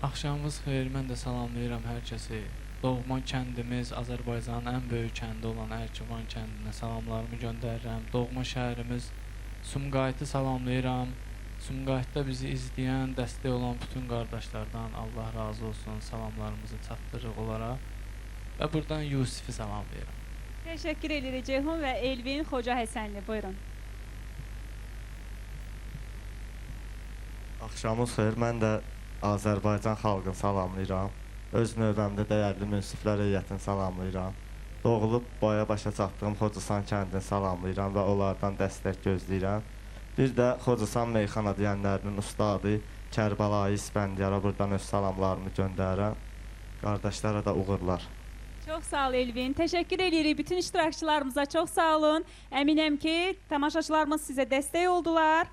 Axşamınız xeyir, mən də salamlayıram hər kəsi. Doğma kəndimiz, Azərbaycanın ən böyük kəndi olan Ərkivan kəndinə salamlarımı göndərirəm. Doğma şəhərimiz Sumqayıtı salamlayıram. Sumqayıtda bizi izləyən, dəstək olan bütün qardaşlardan Allah razı olsun. Salamlarımızı çatdırırıq onlara. Və buradan Yusifi salamlayıram. Təşəkkür edirik Ceyhun və Elvin Xoca Həsənli buyurun. Axşamınız xeyir, mən də Azərbaycan xalqını salamlayıram. Öz növbəmdə dəyərli münsiflər heyətini salamlayıram. Doğulub boya başa çatdığım Xocasan kəndini salamlayıram və onlardan dəstək gözləyirəm. Bir də Xocasan meyxana deyənlərinin ustadı Kərbəlayı İspəndiyara buradan öz salamlarımı göndərirəm. Qardaşlara da uğurlar. Çox sağ ol Elvin. Təşəkkür edirik bütün iştirakçılarımıza. Çox sağ olun. Əminəm ki, tamaşaçılarımız sizə dəstək oldular.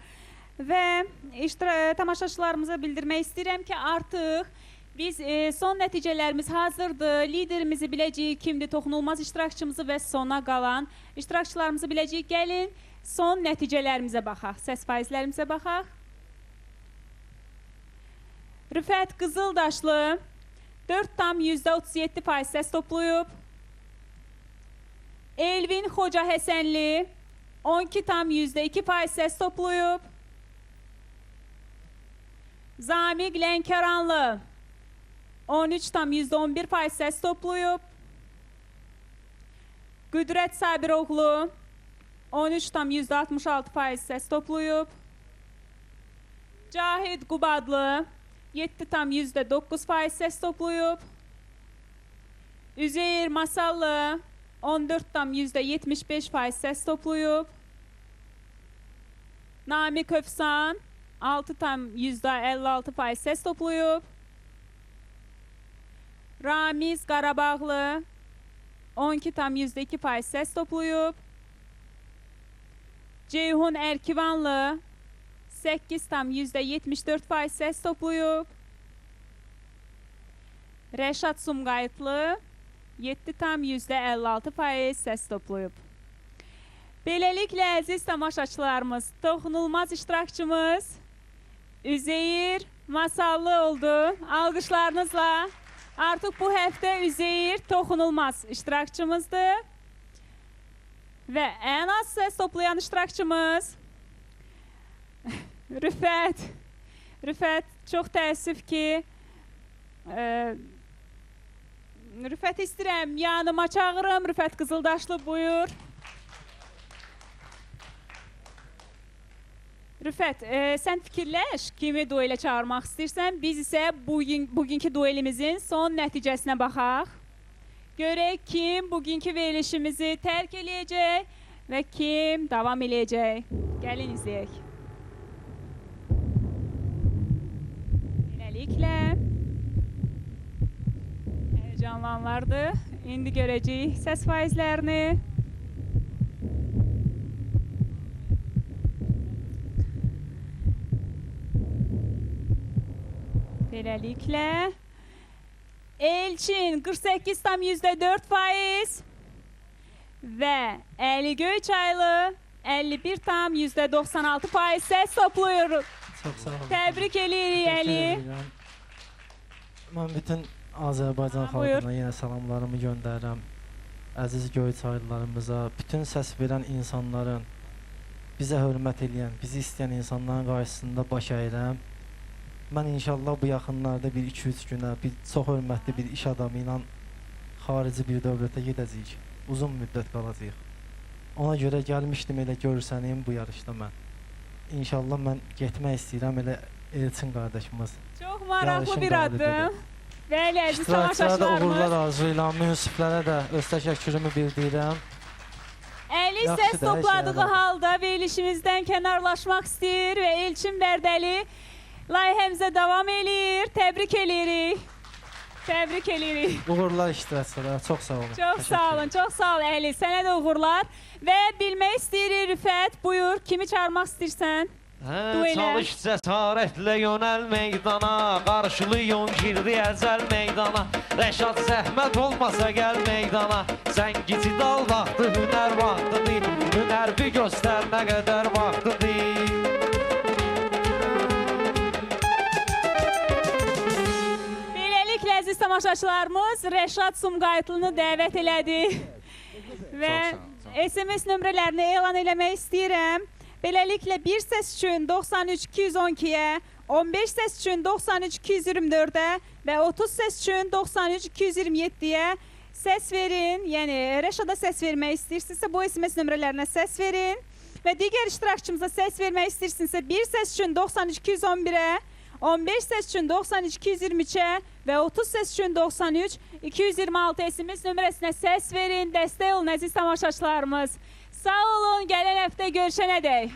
Və tamaşaçılarımıza bildirmək istəyirəm ki, artıq biz son nəticələrimiz hazırdır. Liderimizi biləcəyik, kimdir, toxunulmaz iştirakçımızı və sona qalan iştirakçılarımızı biləcəyik. Gəlin, son nəticələrimizə baxaq, səs faizlərimizə baxaq. Rüfət Qızıldaşlı 4,37% səs toplayıb. Elvin Xoca Həsənli 12,2% səs toplayıb. Zamiq Lənkəranlı 13,11% səs toplayıb. Qüdrət Sabiroğlu 13,66% səs toplayıb. Cahid Qubadlı 7,9% səs toplayıb. Üzeyir Masallı 14,75% səs toplayıb. Namiq Övsan 6,56% səs toplayıb. Ramiz Qarabağlı 12,2% səs toplayıb. Ceyhun Ərkivanlı 8,74% səs toplayıb. Rəşad Sumqayıtlı 7,56% səs toplayıb. Beləliklə, əziz tamaşaçılarımız, toxunulmaz iştirakçımız Üzeyir Masallı oldu. Alqışlarınızla. Artıq bu həftə Üzeyir toxunulmaz iştirakçımızdır. Və ən az səs toplayan iştirakçımız Rüfət. Rüfət, çox təəssüf ki, Rüfət istəyirəm, yanıma çağırım. Rüfət Qızıldaşlı, buyur. Rüfət, sən fikirləş, kimi duelə çağırmaq istəyirsən. Biz isə bugünkü duelimizin son nəticəsinə baxaq. Görək kim bugünkü verilişimizi tərk eləyəcək və kim davam eləyəcək. Gəlin izləyək. Beləliklə, həyecanlanlardır. İndi görəcəyik səs faizlərini. Beləliklə, Elçin 48,4% və Əli Göyçaylı 51,96% səs toplayır. Çox sağ olun. Təbrik edirik Əli. Mən bütün Azərbaycan xalqına yenə salamlarımı göndərirəm. Əziz Göyçaylılarımıza, bütün səs verən insanların, bizə hörmət edən, bizi istəyən insanların qarşısında baş əyirəm. Mən inşallah bu yaxınlarda bir 2-3 günə çox hörmətli bir iş adamı ilə xarici bir dövlətə gedəcəyik. Uzun müddət qalacağıq. Ona görə gəlmişdim elə görsənim bu yarışda mən. İnşallah mən getmək istəyirəm elə Elçin qardaşımız. Çox maraqlı bir addım. Bəli, əziz tamaşaçılarımız. İştirakçılara da uğurlar arzulayıram, münsiflərə də öz təşəkkürümü bildirirəm. Əli səs topladığı halda verilişimizdən kənarlaşmaq istəyir və Elçin Bərdəli layihəmizə davam eləyir. Təbrik eləyirik. Təbrik eləyirik. Uğurlar iştirakçılara. Çox sağ olun. Çox sağ olun. Çox sağ ol Əli. Sənə də uğurlar. Və bilmək istəyirik Rüfət. Buyur, kimi çağırmaq istəyirsən? Çalış cəsarətlə yönəl meydana, qarşılıyın girdi əzəl meydana. Rəşad zəhmət olmasa gəl meydana, sən gicid al vaxtı, hünər vaxtıdır. Hünər bir göstər nə qədər vaxtıdır. Əziz tamaşaçılarımız Rəşad Sumqayıtlını dəvət elədi və SMS nömrələrini elan eləmək istəyirəm. Beləliklə, bir səs üçün 93-212-yə, 15 səs üçün 93-224-ə və 30 səs üçün 93-227-yə səs verin. Yəni, Rəşada səs vermək istəyirsinizsə, bu SMS nömrələrinə səs verin. Və digər iştirakçımıza səs vermək istəyirsinizsə, bir səs üçün 93-211-ə, 15 səs üçün 93-223-ə və 30 səs üçün 93-226 SMS nömrəsinə səs verin, dəstək olun əziz tamaşaçılarımız. Sağ olun, gələn həftə görüşənədək.